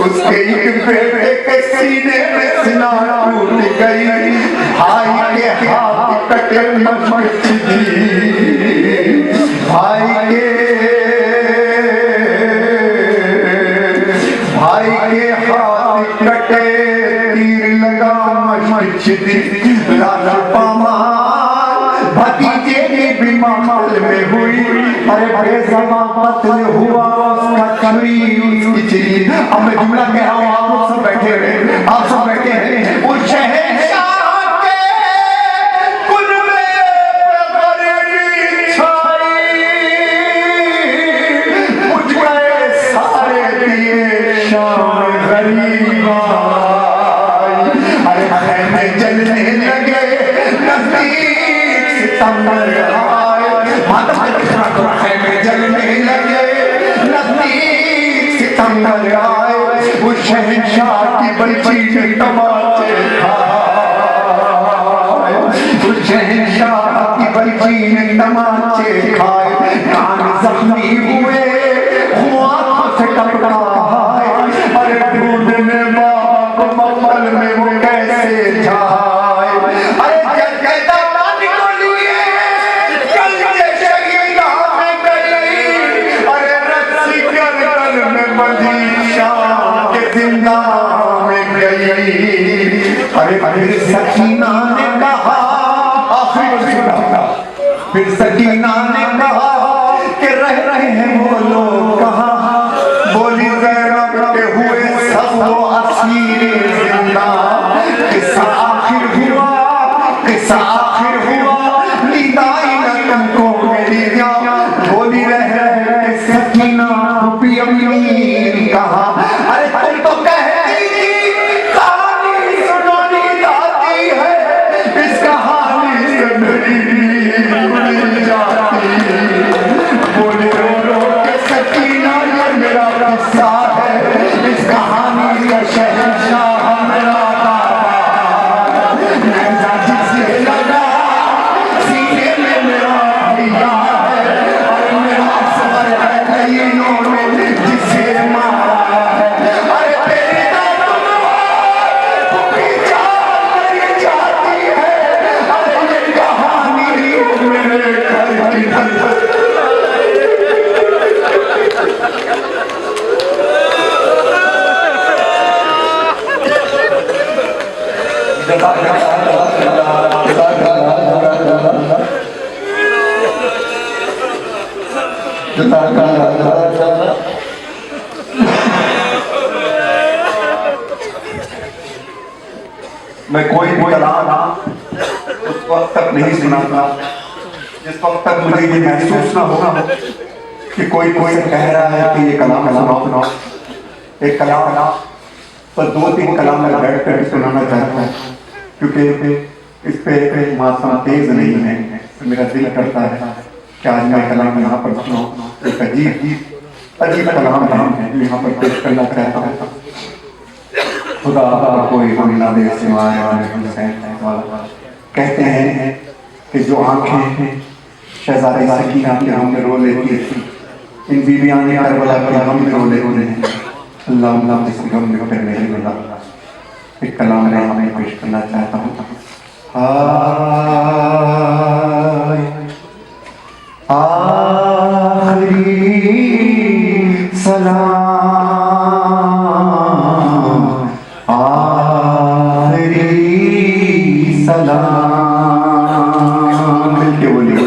उसके एक बेटे के सीने में सीना टूट गई। भाई के हाथ कटे मस्जिद, भाई के हाथ कटे तीर लगा मस्जिद। लाश पामाल भतीजे की भी मामल में हुई। अरे बड़े जमा पत्ल हुआ उसका करी उसकी चीज। अब मैं जुमला कह रहा हूँ, आप लोग सब बैठे हैं, आप सब बैठे हैं। उस शहंशाह के कुल में गरीबी छाई, मुझ गए सारे दिए शाम गरीबा। अरे में जलने लगे नजदीक सितंबर आए। में जलने लगे नजदीक सितंबर आए। उस शहंशाह की बच्ची ने तमाचे खाए, उस शहंशाह की बच्ची ने तमाचे खाए। कान जख्मी हुए, आंखों से टपका है। अरे ढूंढने बाप ममल में वो कैसे जाए। अरे जगदानी को लिए कल शहीदा में गई। अरे रस्सी गर्दन में बंधी शाम के जिंदा में गई। अरे फिर सकीना ने कहा, फिर सकीना ने कहा कि रह रहे हैं वो लोग कहाँ। बोली ज़ैनब के हुए सब वो असीरे जिंदा। किस्सा आखिर हुआ, किस्सा आखिर हुआ, निदाई न तुमको मेरी जान। बोली रह रहे सकीना भी अमीर कहाँ। अरे तुम तो कहती थी कहानी सुनानी जाती है, इस कहानी से मेरी जाती। बोले रो रो के सकी किस्सा है, इस कहानी का शहंशाह मेरा बाबा। नैजा जिसे लगा सीने में मेरा भैया है, और मेरा सबर है कईयों ने जिसे मारा है। अरे तेरी जाती है, अरे ये कहानी मेरे घर की मैं कोई कलाम उस वक्त तक नहीं सुनाता जिस वक्त तक मुझे ये महसूस ना होगा कि कोई कह रहा है कि ये कलाम सुनाओ। एक कलाम पर 2-3 कलाम मैं बैठ कर सुनाना चाहता हूँ, क्योंकि इस पे मात्रा तेज नहीं है। मेरा दिल करता है कि आज मैं कलाम यहाँ पर सुनाऊं। एक अजीब कलाम है जो यहाँ पर पेश करना चाहता हूँ। खुदा कोई ना दे सिवाय कहते हैं कि जो आंखें शहजादी सकीना की हमने रो लेती थी, इन बीबियां ने करबला की हम रो लेते हैं। अल्लाह अल्लाह इस गम में करने ही मिला। एक कलाम मैं हमें पेश करना चाहता हूँ। आखिरी सलाम, आखिरी सलाम, मिलके बोलिए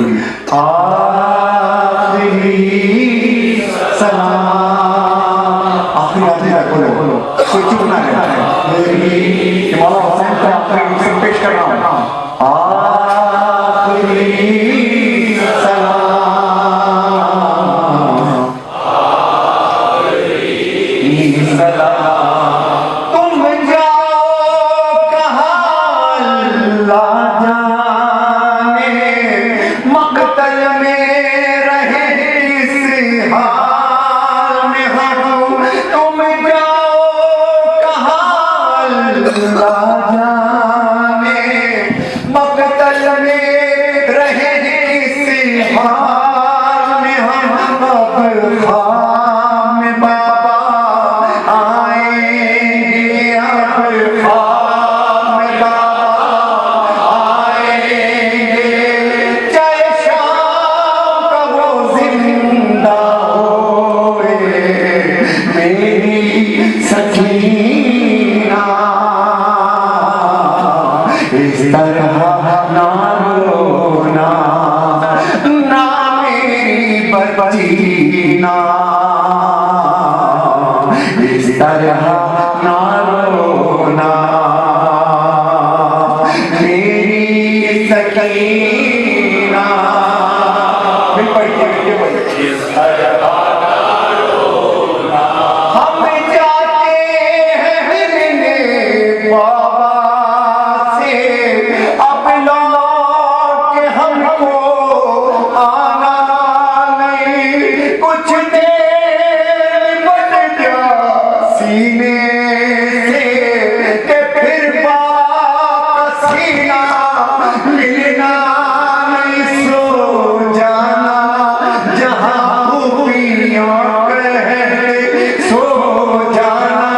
आखिरी सलाम। आखिरी बोलो, कोई चुप ना है। मौलाना हुसैन को आपसे पेश कर रहा हूँ। आखिरी तुम जाओ कहाँ अल्लाह जाने, मक़तल में रहे इस हाल में हम। तुम जाओ कहाँ अल्लाह जाने, मक़तल में रहे इस हाल में हम। अब ख्वाब में बाबा आएंगे, अब ख्वाब में बाबा आएंगे। चाहे शाम का वो जिंदा होए मेरी सकीना, इस तरह ना रोना ना मेरी बचीना, इस तरह ना रोना मेरी सकीना। हम जाते हैं मिलने बाबा से, अब लौट के हमको आना नहीं। कुछ देर बन जा सीने से के फिर सीना मिलना नहीं। सो जाना जहाँ खूबियाँ कहे, सो जाना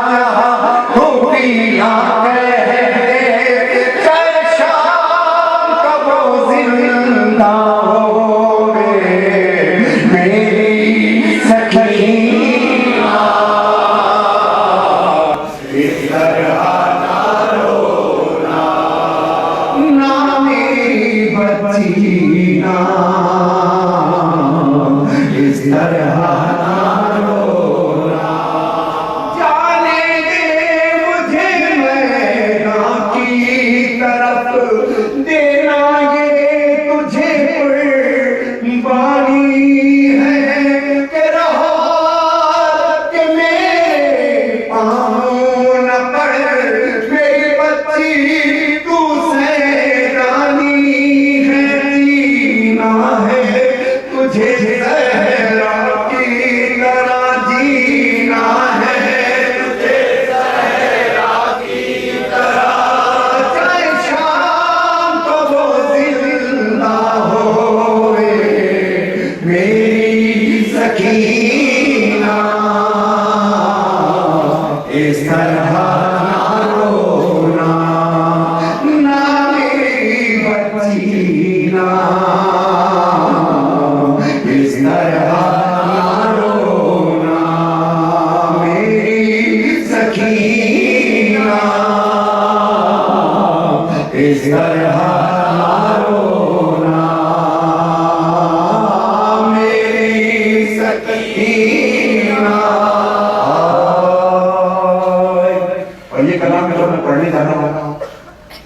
जहाँ खूबियाँ कहे। चाहे शाम का वो जिंदा होवे मेरी सकीना।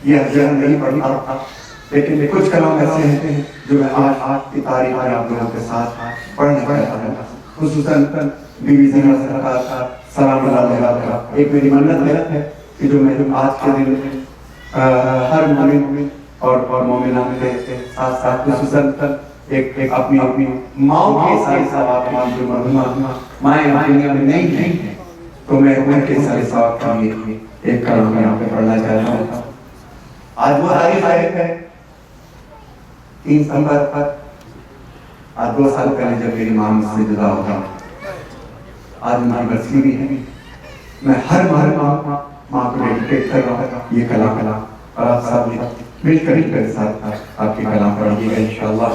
यह नहीं पढ़ता था, लेकिन कुछ कलाम ऐसे हैं जो मैं आज की तारीख में आप लोगों के साथ पढ़ना चाहता हूँ। खुसूसन बीबी ज़हरा सरकार का सलाम अलैहा। एक मेरी मन्नत है कि जो मैं आज के दिन हर मोमिन और मोमिना के साथ साथ खुसूसन एक अपनी माँ के सारे सवाब जो मरहुमा माएँ दुनिया में नहीं है, तो मैं उनके सारे सवाब के लिए एक कलाम यहाँ पे पढ़ना चाहता हूँ। आज वो तारीख है 3 सितंबर पर, आज 2 साल पहले जब मेरी माँ मुझसे जुदा होगा, आज उनकी बरसी भी है। मैं हर माँ को डेडिकेट कर रहा हूँ ये कलाम और आप सब मिलकर साथ आपके कलाम पढ़िएगा इंशाअल्लाह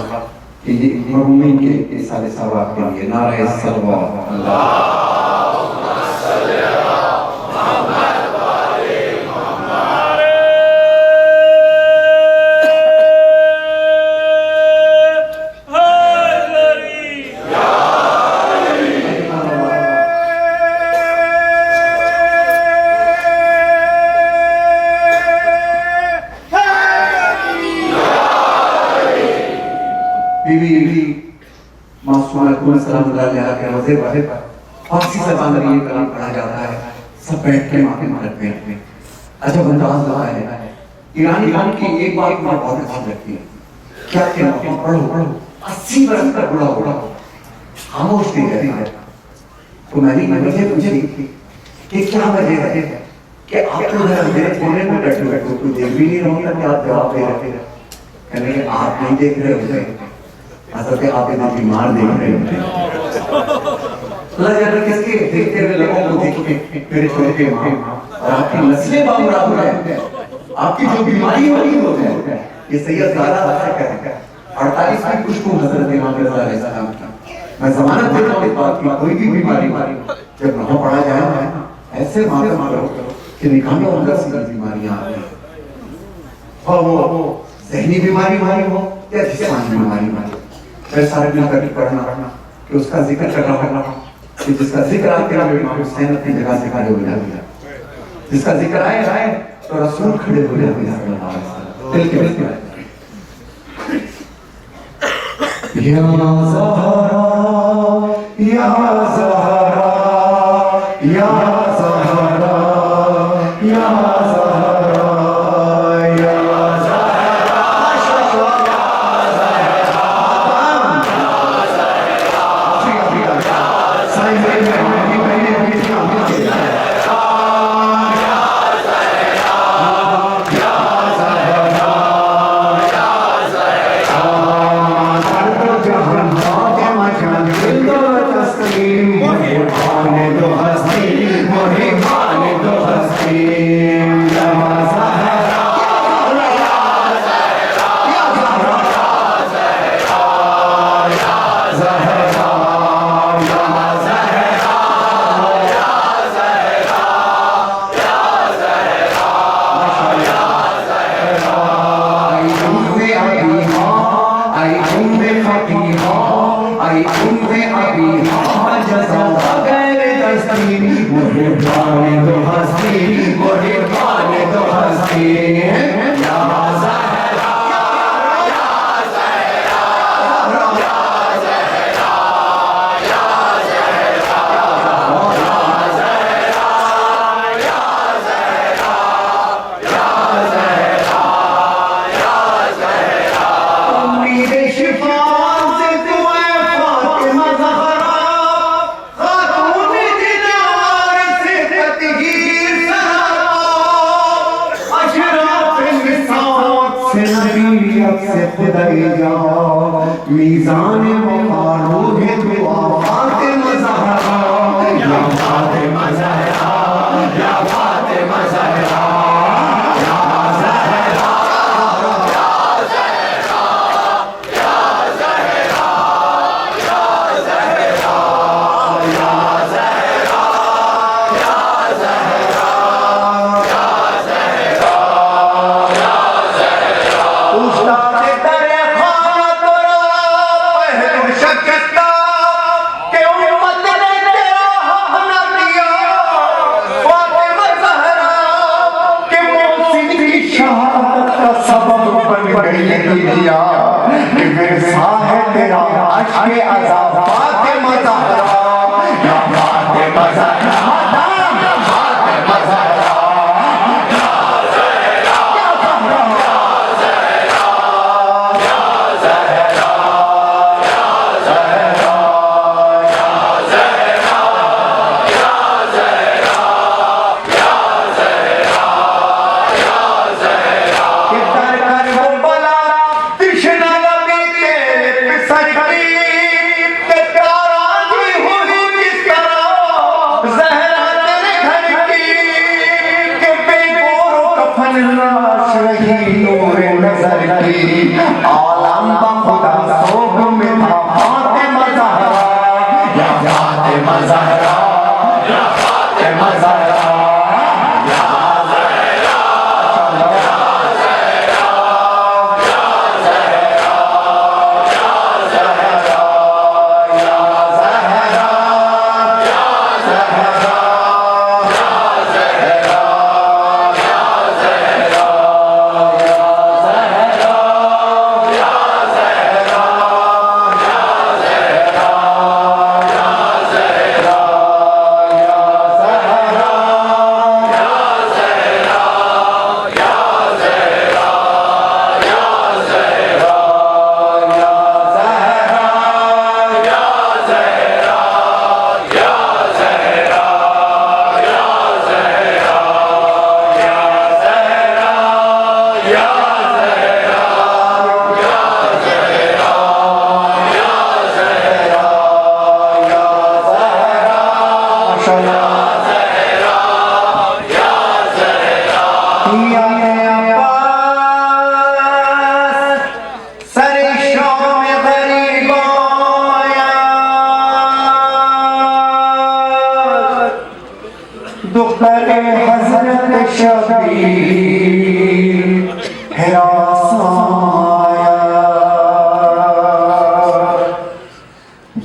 कि ये मरहुमीन के सारे सवाब के लिए। नारे सल्लल्लाहु अलैहि फारसी ज़बान में ये कलाम पढ़ा जाता है, सब बैठ के माथे मारते हैं। अच्छा अंदाज लगा है। ईरान की एक बात मुझे बहुत अच्छी लगती है, क्या क्या पढ़ो 80 वर्ष तक बुढ़ा खामोश नहीं रहता है। तो मैंने पूछी कि क्या वजह है कि आप तो मेरे कोने में बैठे हो, तो देख भी नहीं रहा कि आप जवाब दे रहे हैं। कहने के आप नहीं देख रहे होते, असल में आप इतना बीमार देख रहे होते। अल्लाह जाने किसके देखते हुए लोगों को देख के मेरे छोटे माँ और आपकी नस्लें बाबरा है, आपकी जो बीमारी वाली हो है, ये सैयद ज़ारा से कहते हैं 48 में कुछ को हज़रत इमाम रज़ा अलैहिस्सलाम की। मैं ज़मानत देता हूँ इस बात की, कोई भी बीमारी जब वहाँ पढ़ा जाए ना, ऐसे मारे मारो कि निकालो अंदर से बीमारियाँ आती हैं, और वो ज़हनी बीमारी हो या जिस्मानी बीमारी हो। फिर सारे मिलकर पढ़ना कि उसका जिक्र कर रहा कि जिसका जिक्र आके इमाम हुसैन अपनी जगह से खड़े हो जाते, जिसका जिक्र आए तो रसूल खड़े हो जाते हैं दिल के दिल में। या ज़हरा या ज़हरा या ज़हरा या ज़हरा मीज़ान मुक़ारब है तो फातिमा ज़हरा या फातिमा ज़हरा या फातिमा ज़हरा या ज़हरा या ज़हरा या ज़हरा या ज़हरा या ज़हरा या ज़हरा या ज़हरा या ज़हरा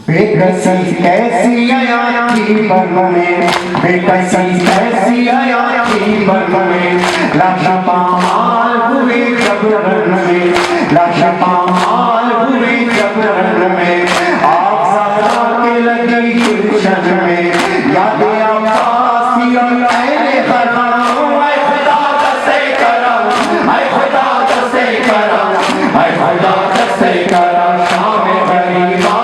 बेकसी कैसी आया की बन में, बेकसी कैसी आया की बन में, लाशा पामाल हुए जब रन में, लाशा पामाल हुए जब रन में, आप सदा के लगी गुलशन में, यादें आपासी ऐने करम, ऐ खुदा दसे करम, ऐ खुदा दसे करम, ऐ खुदा दसे करम, शाम गरीबा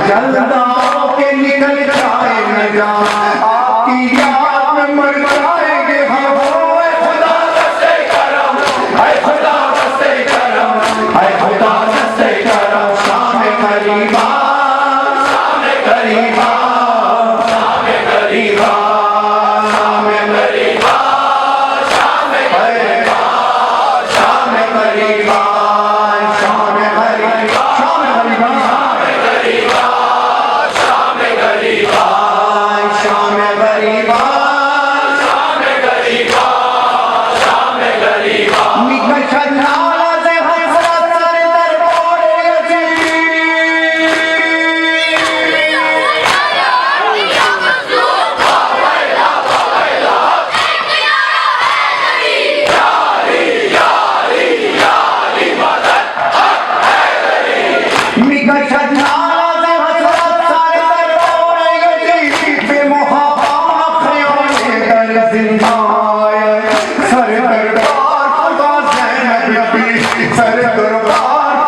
जल्दा के निकल जाए न जा गरीबा शाम गरीबा शाम गरीबा शाम गरीबा शाम गरीबा शाम गरीबा शाम गरीबा शाम गरीबा शाम गरीबा शाम गरीबा शाम गरीबा निकष नाला से हसरत सर दरबार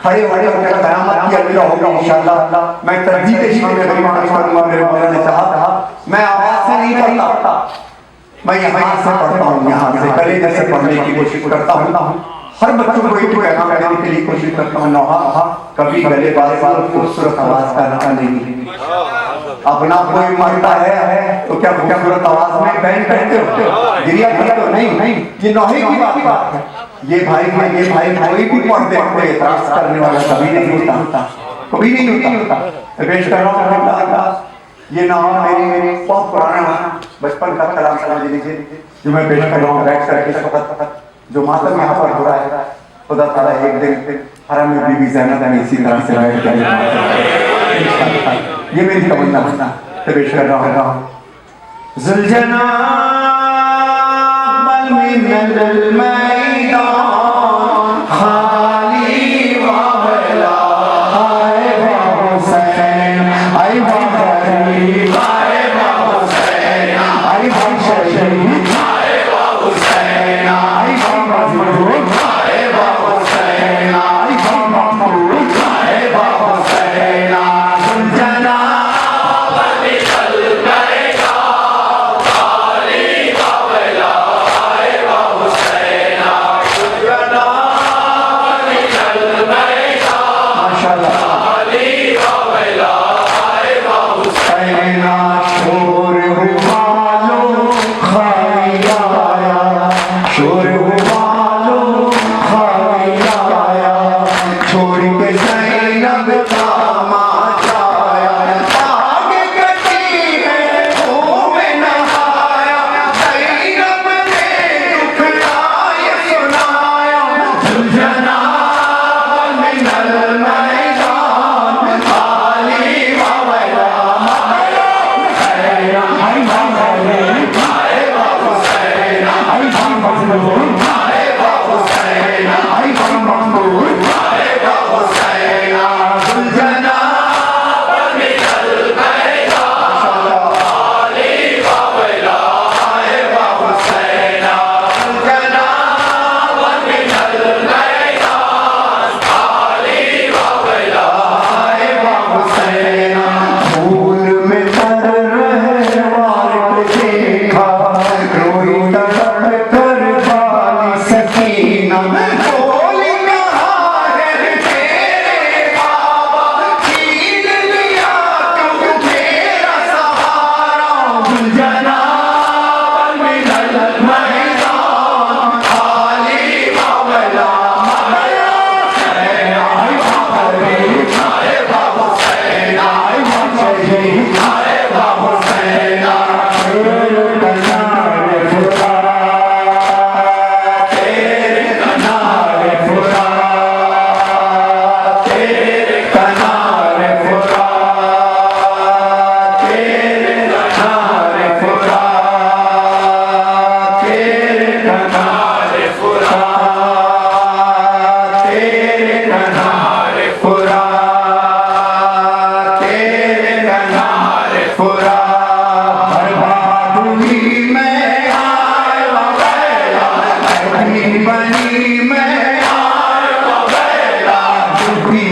खड़े खड़े होकर कयामत की अल्लाह होगा इंशाअल्लाह। मैं तरजीह के शाम में करूंगा मेरे मौला ने कहा मैं आवाज से नहीं पढ़ता, मैं यहाँ से पढ़ता हूँ, यहाँ से कलेजे से पढ़ने की कोशिश करता हूँ। हर बच्चों को एक पैगाम देने के लिए कोशिश करता हूँ। नौहा कभी गले बार खूबसूरत आवाज का नशा नहीं, अपना कोई मरता है तो क्या खूबसूरत आवाज में बैंड कहते हो, गिरिया कहते हो? नहीं, ये नौहे की बात है। ये भाई कोई भी पढ़ते हुए एतराज करने वाला कभी नहीं होता। पेश कर रहा हूँ ये नाम मेरी बहुत पुराना बचपन का कलाम सलाम दीजिए जो मैं पेश कर रहा हूँ बैठ करके इस वक्त जो मातम यहाँ पर हो रहा है। खुदा ताला एक दिन हरम में बीबी ज़ैनब ने इसी तरह से बैठ किया। ये मेरी तमन्ना पेश कर रहा हूँ। ज़ुलजना बल मिनल मैदान खाली वाला आए हुसैन आए हुसैन आए हुसैन आए हुसैन आए हुसैन आए हुसैन आए हुसैन आए हुसैन ज़ुलजना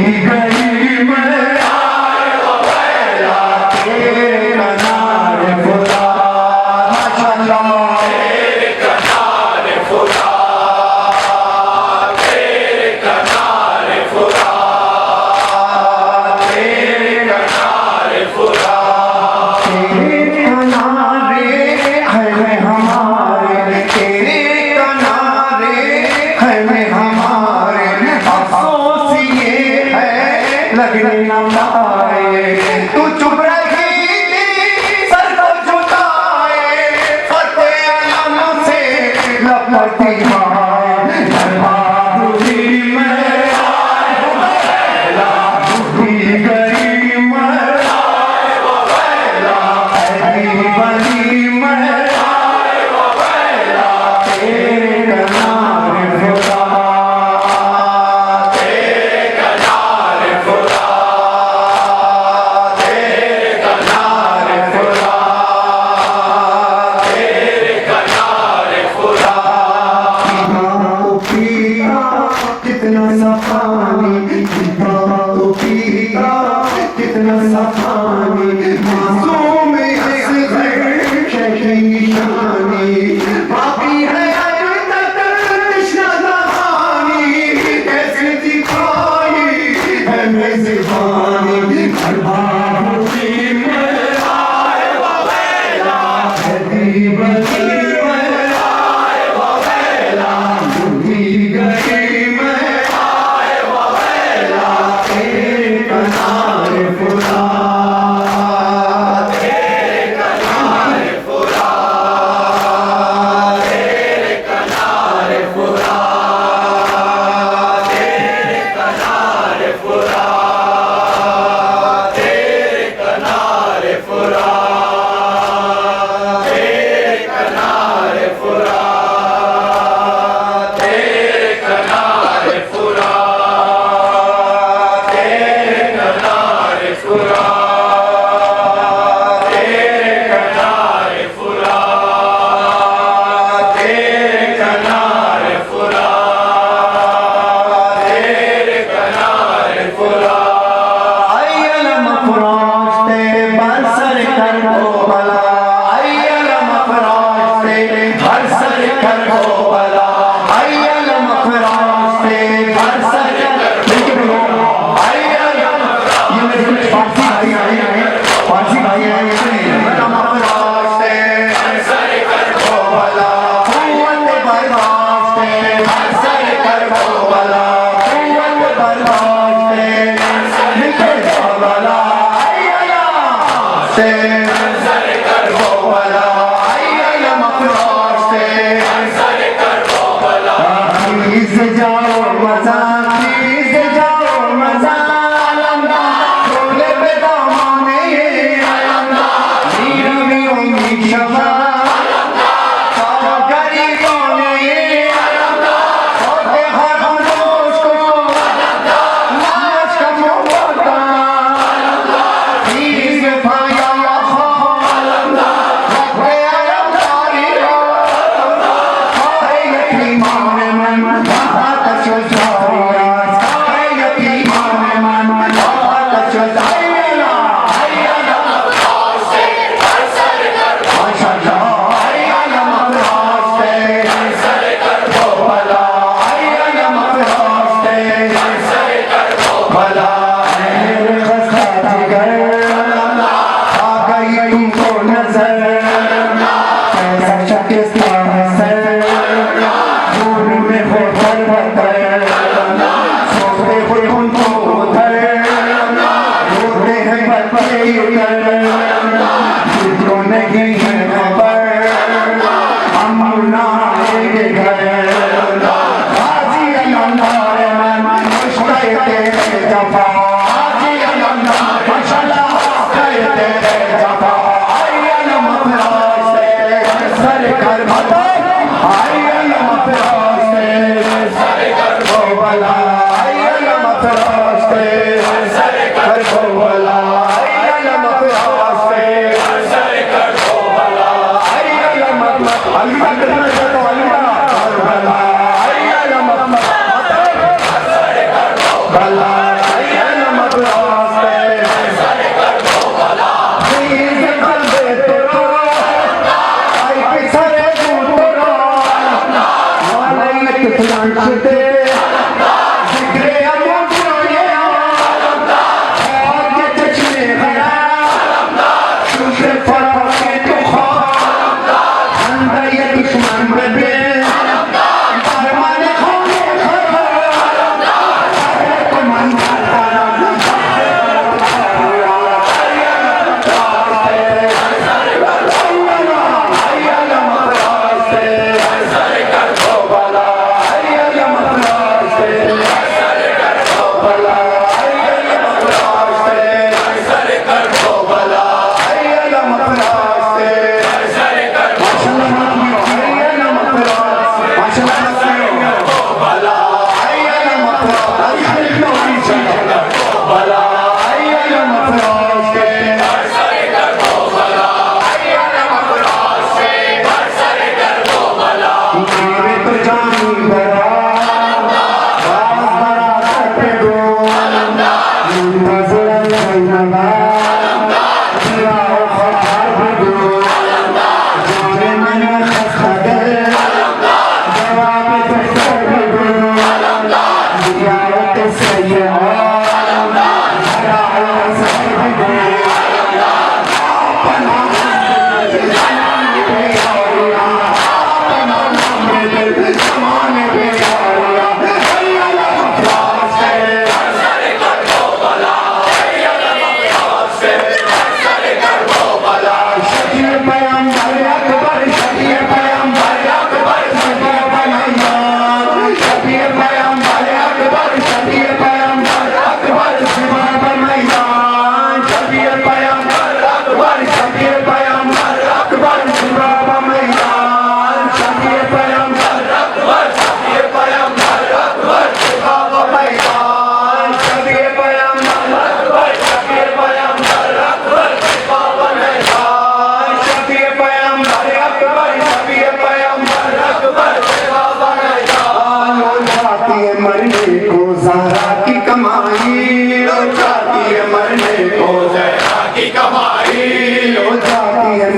गई मैं तेरे किनारे खुदा, माशाअल्लाह तेरे किनारे खुदा, तेरे किनारे खुदा, तेरे किनारे खुदा, तेरे किनारे है हमारे, तेरे किनारे है हमारे, अफसोस ये है लगने न पाए, तू चुप रही सर को झुकाए, फतेह आलम से लपटी माए, बहादुरी में डूबी गई मैं, बनी मैं तेरे किनारे खुदा, तेरे किनारे खुदा, तेरे किनारे खुदा, तेरे किनारे खुदा, पिया कितना सा पानी, पिया कितना सा पानी, मासूम निशानी, पापी है अभी तक कृष्ण कहानी, कैसे दिखाई है मेजबानी, बहादुरी में आए ववेला, बनी में आए ववेला, डूबी गई में आए ववेला, तेरे किनारे खुदा,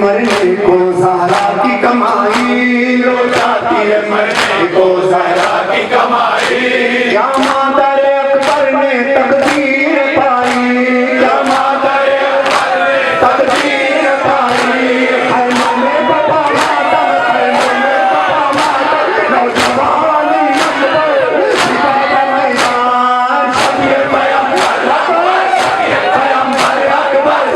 मरने को ज़हरा की कमाई, लो चाहती है मरने को ज़हरा की कमाई। क्या मादर अकबर ने तकदीर पाई, क्या मादर अकबर ने तकदीर पाई। खैमों में बाबा मातम, खैमों में बाबा मातम, नौजवानी अकबर सिपाही मैदान। शबीर पैगंबर अकबर, शबीर पैगंबर अकबर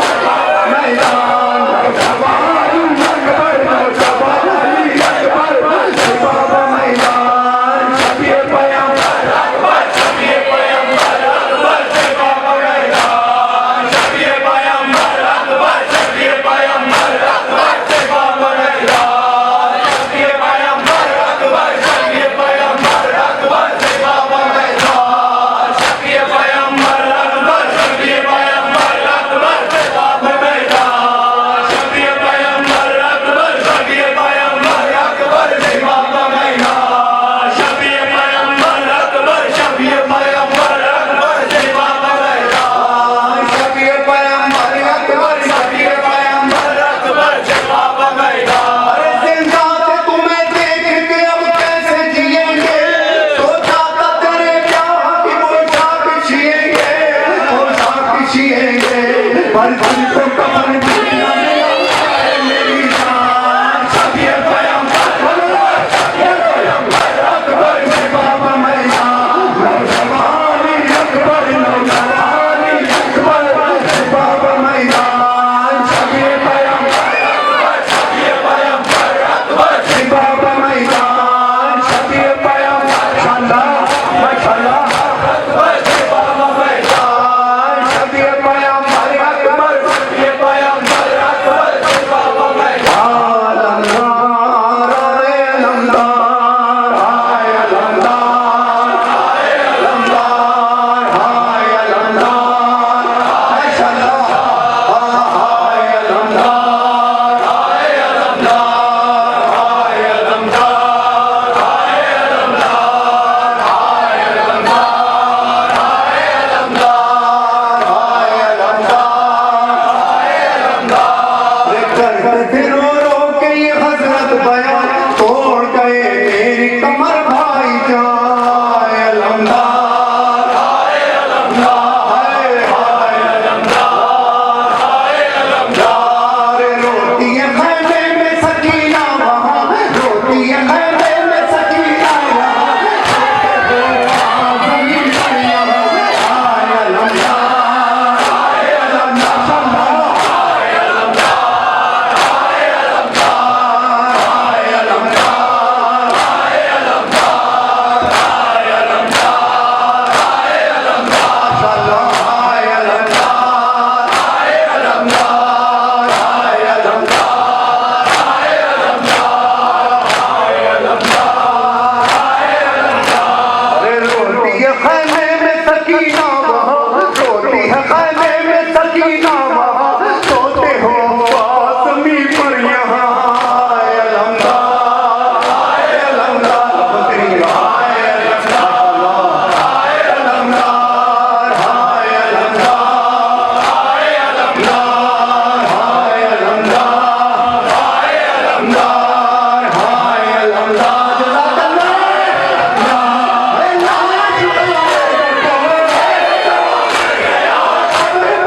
मैदान। नौजवानी अकबर, नौजवानी अकबर सिपाही मैदान। शबीर पैगंबर अकबर, शबीर पैगंबर अकबर सिपाही मैदान। शबीर पैगंबर अकबर, शबीर पैगंबर अकबर सिपाही मैदान। शबीर पैगंबर अकबर, शबीर पैगंबर अकबर सिपाही मैदान। शबीर पैगंबर अकबर, शबीर पैगंबर अकबर सिपाही मैदान। शबीर पैगंबर अकबर, शबीर पैगंबर अकबर सिपाही मैदान। शबीर पैगंबर अकबर, शबीर पैगंबर अकबर सिपाही मैदान। शबीर पैगंबर अकबर, शबीर पैगंबर अकबर सिपाही मैदान। अरे जिंदा थे तुम्हें देख के अब कैसे जिएंगे, सोचा था तेरे प्यार की पोशाक छिएंगे, पोशाक छिएंगे, पर तुमको कफन भी न मिला है मेरी जान। शबीर पैगंबर अकबर, शबीर पैगंबर अकबर सिपाही मैदान। नौजवानी अकबर, नौजवानी अकबर सिपाही मैदान। शबीर पैगंबर अकबर, शबीर पैगंबर अकबर सिपाही मैदान। शबीर पैगंबर माशाअल्लाह, माशाअल्लाह अकबर सिपाही मैदान। शबीर पैगंबर अकबर, शबीर पैगंबर अकबर सिपाही मैदान। अलमदार आए अलमदार, आए अलमदार, आए अलमदार, आए अलमदार माशाअल्लाह, आए अलमदार, आए अलमदार, आए अलमदार, आए अलमदार, आए अलमदार, आए अलमदार, आए अलमदार। करते रो रो के ये हजरत बयान तोड़ गए मेरी कमर भाई जान। अलमदार, आए अलमदार, हाय हाय अलमदार, आए अलमदार। रोती है खैमे में सकीना वहाँ, रोती है खैमे में सकीना वहाँ, जमीन पर यहाँ। आए अलमदार, आए अलमदार, आए अलमदार, आए अलमदार, आए अलमदार, आए अलमदार, आए अलमदार, आए अलमदार माशाअल्लाह। आए अलमदार, आए अलमदार, आए अलमदार, आए अलमदार, आए अलमदार, आए अलमदार। अरे रोती है खैमे में सकीना वहाँ, रोती है खैमे में सकीना वहाँ, सोते हो आसमी पर यहाँ। आए अलमदार, आए अलमदार, बकरी आए अलमदार, आए अलमदार, आए अलमदार, आए अलमदार, आए अलमदार, आए अलमदार, आए अलमदार। जज़ाकल्लाह, अरे लाश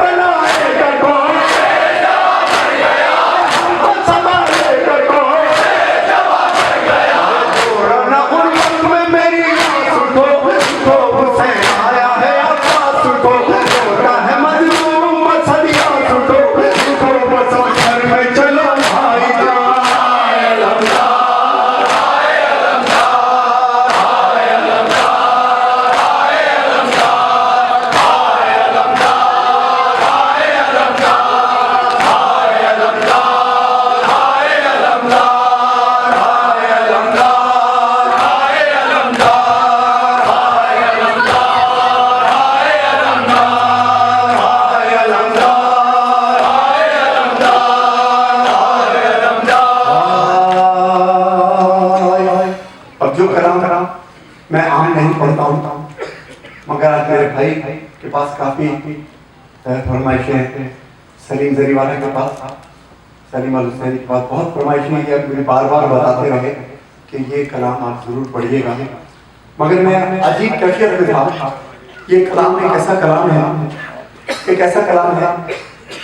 बनाएगा कौन, संभालेगा कौन। पुराना गुरबत में मेरी आस उठो, उठो हुसैन आया है अब्बास उठो, रोता है मजलूम मसलिया उठो, उठो बस घर में चलो भाई जान। आए अलमदार, आए अलमदार, आए अलमदार, आए अलमदार, आए अलमदार, आए अलमदार, आए अलमदार, आए अलमदार, आए अलमदार, आए अलमदार, आए अलमदार, आए अलमदार, आए अलमदार, आए अलमदार। अब जो कलाम मैं आम नहीं पढ़ता हूँ, मगर आज मेरे भाई के पास काफी फरमाइशें हैं। सलीम जरीवाला के पास सलीम अल हुसैनी की बात बहुत फरमाइश हुई है, मुझे बार बार बताते रहे कि ये कलाम आप जरूर पढ़िएगा, मगर मैं अजीब कैफियत में था। ये कलाम एक ऐसा कलाम है, एक ऐसा कलाम है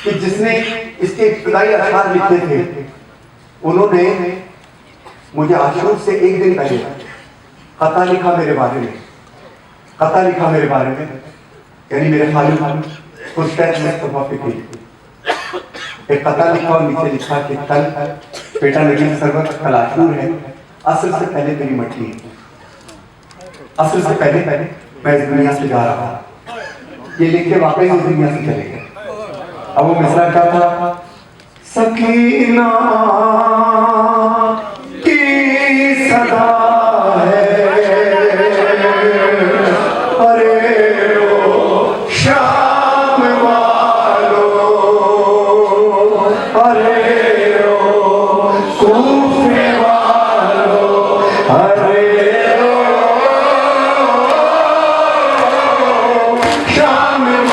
कि जिसने इसके इब्तिदाई अशआर लिखे थे, उन्होंने मुझे आशूर से एक दिन पहले खता लिखा मेरे बारे में, खता लिखा मेरे बारे में, यानी मेरे खालिद खुर्शीद मुस्तफा फिक्री, एक खता लिखा और नीचे लिखा कि कल बेटा नगीन सरवत कल आशूर है, असल से पहले मेरी मट्टी है, असल से पहले मैं इस दुनिया से जा रहा था। ये लिख के वापस इस दुनिया से चले गए। अब वो मिसरा क्या था? सकीना की सदा है, अरे ओ शाम वालों, अरे ओ कूफे वालों,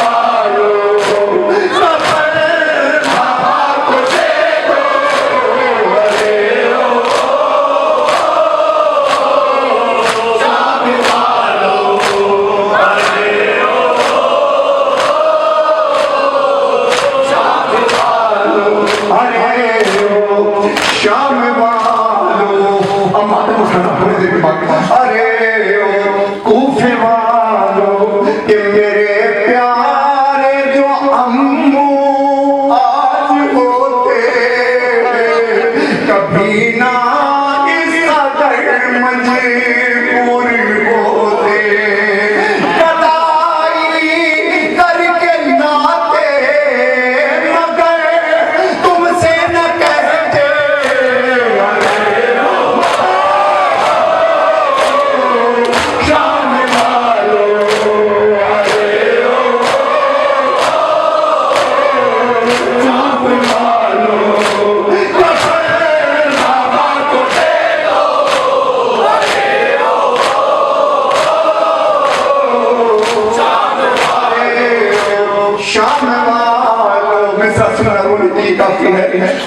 अरे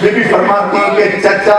बीबी फरमाती के चचा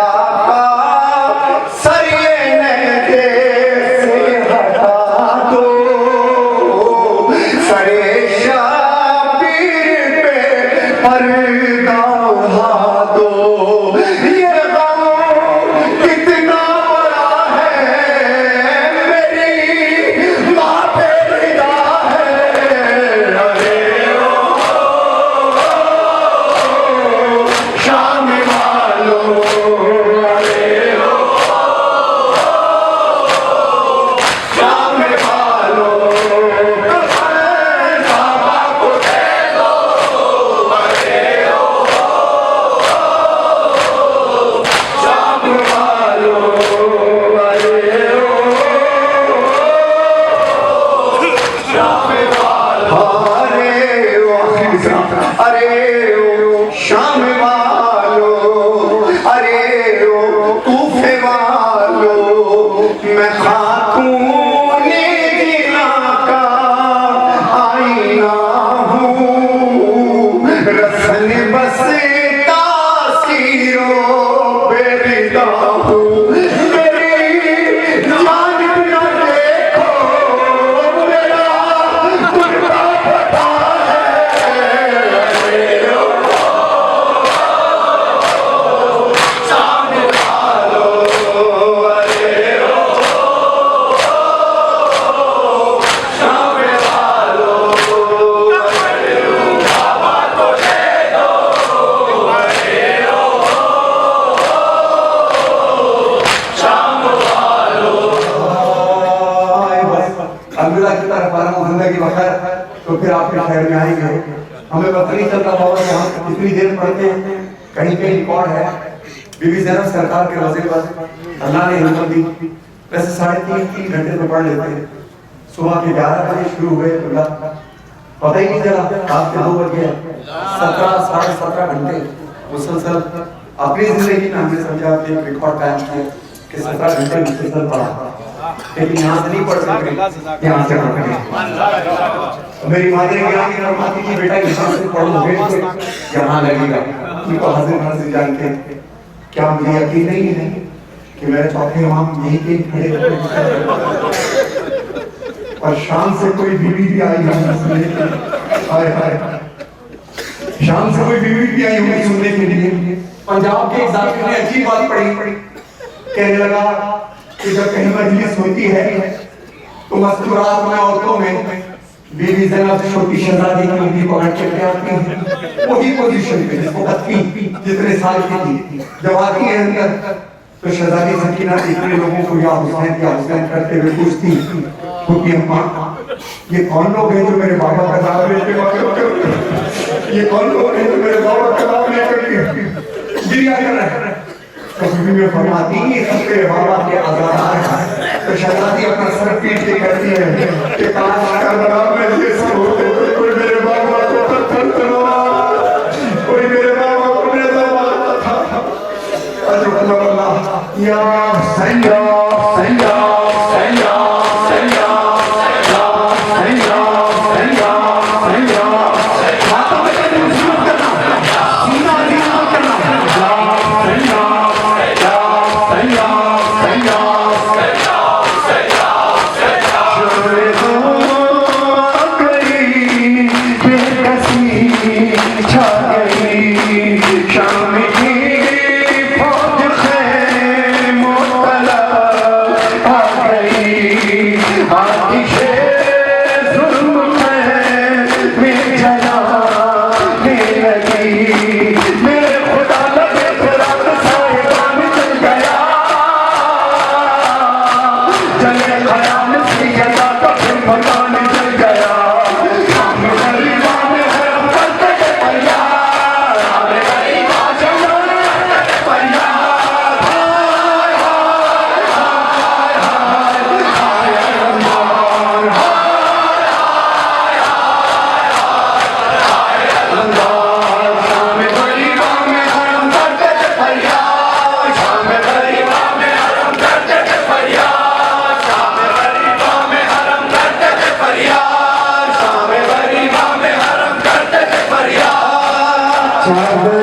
तो फिर आपके शहर में आएंगे। हमें पता नहीं चलता बाबा कि हम कितनी देर पढ़ते हैं, कहीं कहीं रिकॉर्ड है। बीबी ज़ैनब सरकार के वज़ीर पर अल्लाह ने हिम्मत दी, वैसे 3.5 घंटे तो पढ़ लेते हैं। सुबह के 11 बजे शुरू हुए, पता ही नहीं चला रात के 2 बज गए। 17-17.5 घंटे मुसलसल अपनी जिंदगी में हमने समझा कि रिकॉर्ड कायम किया कि 17 घंटे मुसलसल पढ़ा, लेकिन यहाँ से नहीं पढ़ सकते, यहाँ से पढ़। मेरी माता ने कहा कि बेटा यहाँ से पढ़ोगे यहाँ लगेगा, उनको हाजिर नाज़िर जानते हैं। क्या मुझे यकीन नहीं है कि मेरे चौथे इमाम यहीं पे खड़े रहते और शाम से कोई बीवी भी आई होगी सुनने के लिए। हाय हाय, शाम से कोई बीवी भी आई होगी सुनने के लिए। पंजाब के एक जाकिर ने अजीब बात पढ़ी, कहने लगा कि जब कहीं मजलिस होती है तो मस्तूरात में औरतों में बीवी ज़ैनब छोटी शहजादी की उंगली पकड़ के ले आती है, वही पोजीशन पे जिसको जितने साल की थी। जब आती है अंदर तो शहजादी सकीना इतने लोगों को या हुसैन करते हुए पूछती, छोटी अम्मा ये कौन लोग हैं जो मेरे बाबा का नाम लेते हैं, ये कौन लोग हैं जो मेरे बाबा का नाम लेकर गिरिया कर रहे हैं। तो बीवी में फरमाती है ये सब मेरे बाबा के आज़ादार हैं। तो शहजादी अपना सर पीट के कहती है कि काश करबला में ये सब होते तो कोई मेरे बाबा को पत्थर चलवा, कोई मेरे बाबा को नेज़ा मारता था। अजब अल्लाह या सैया सैया सैया सैया Father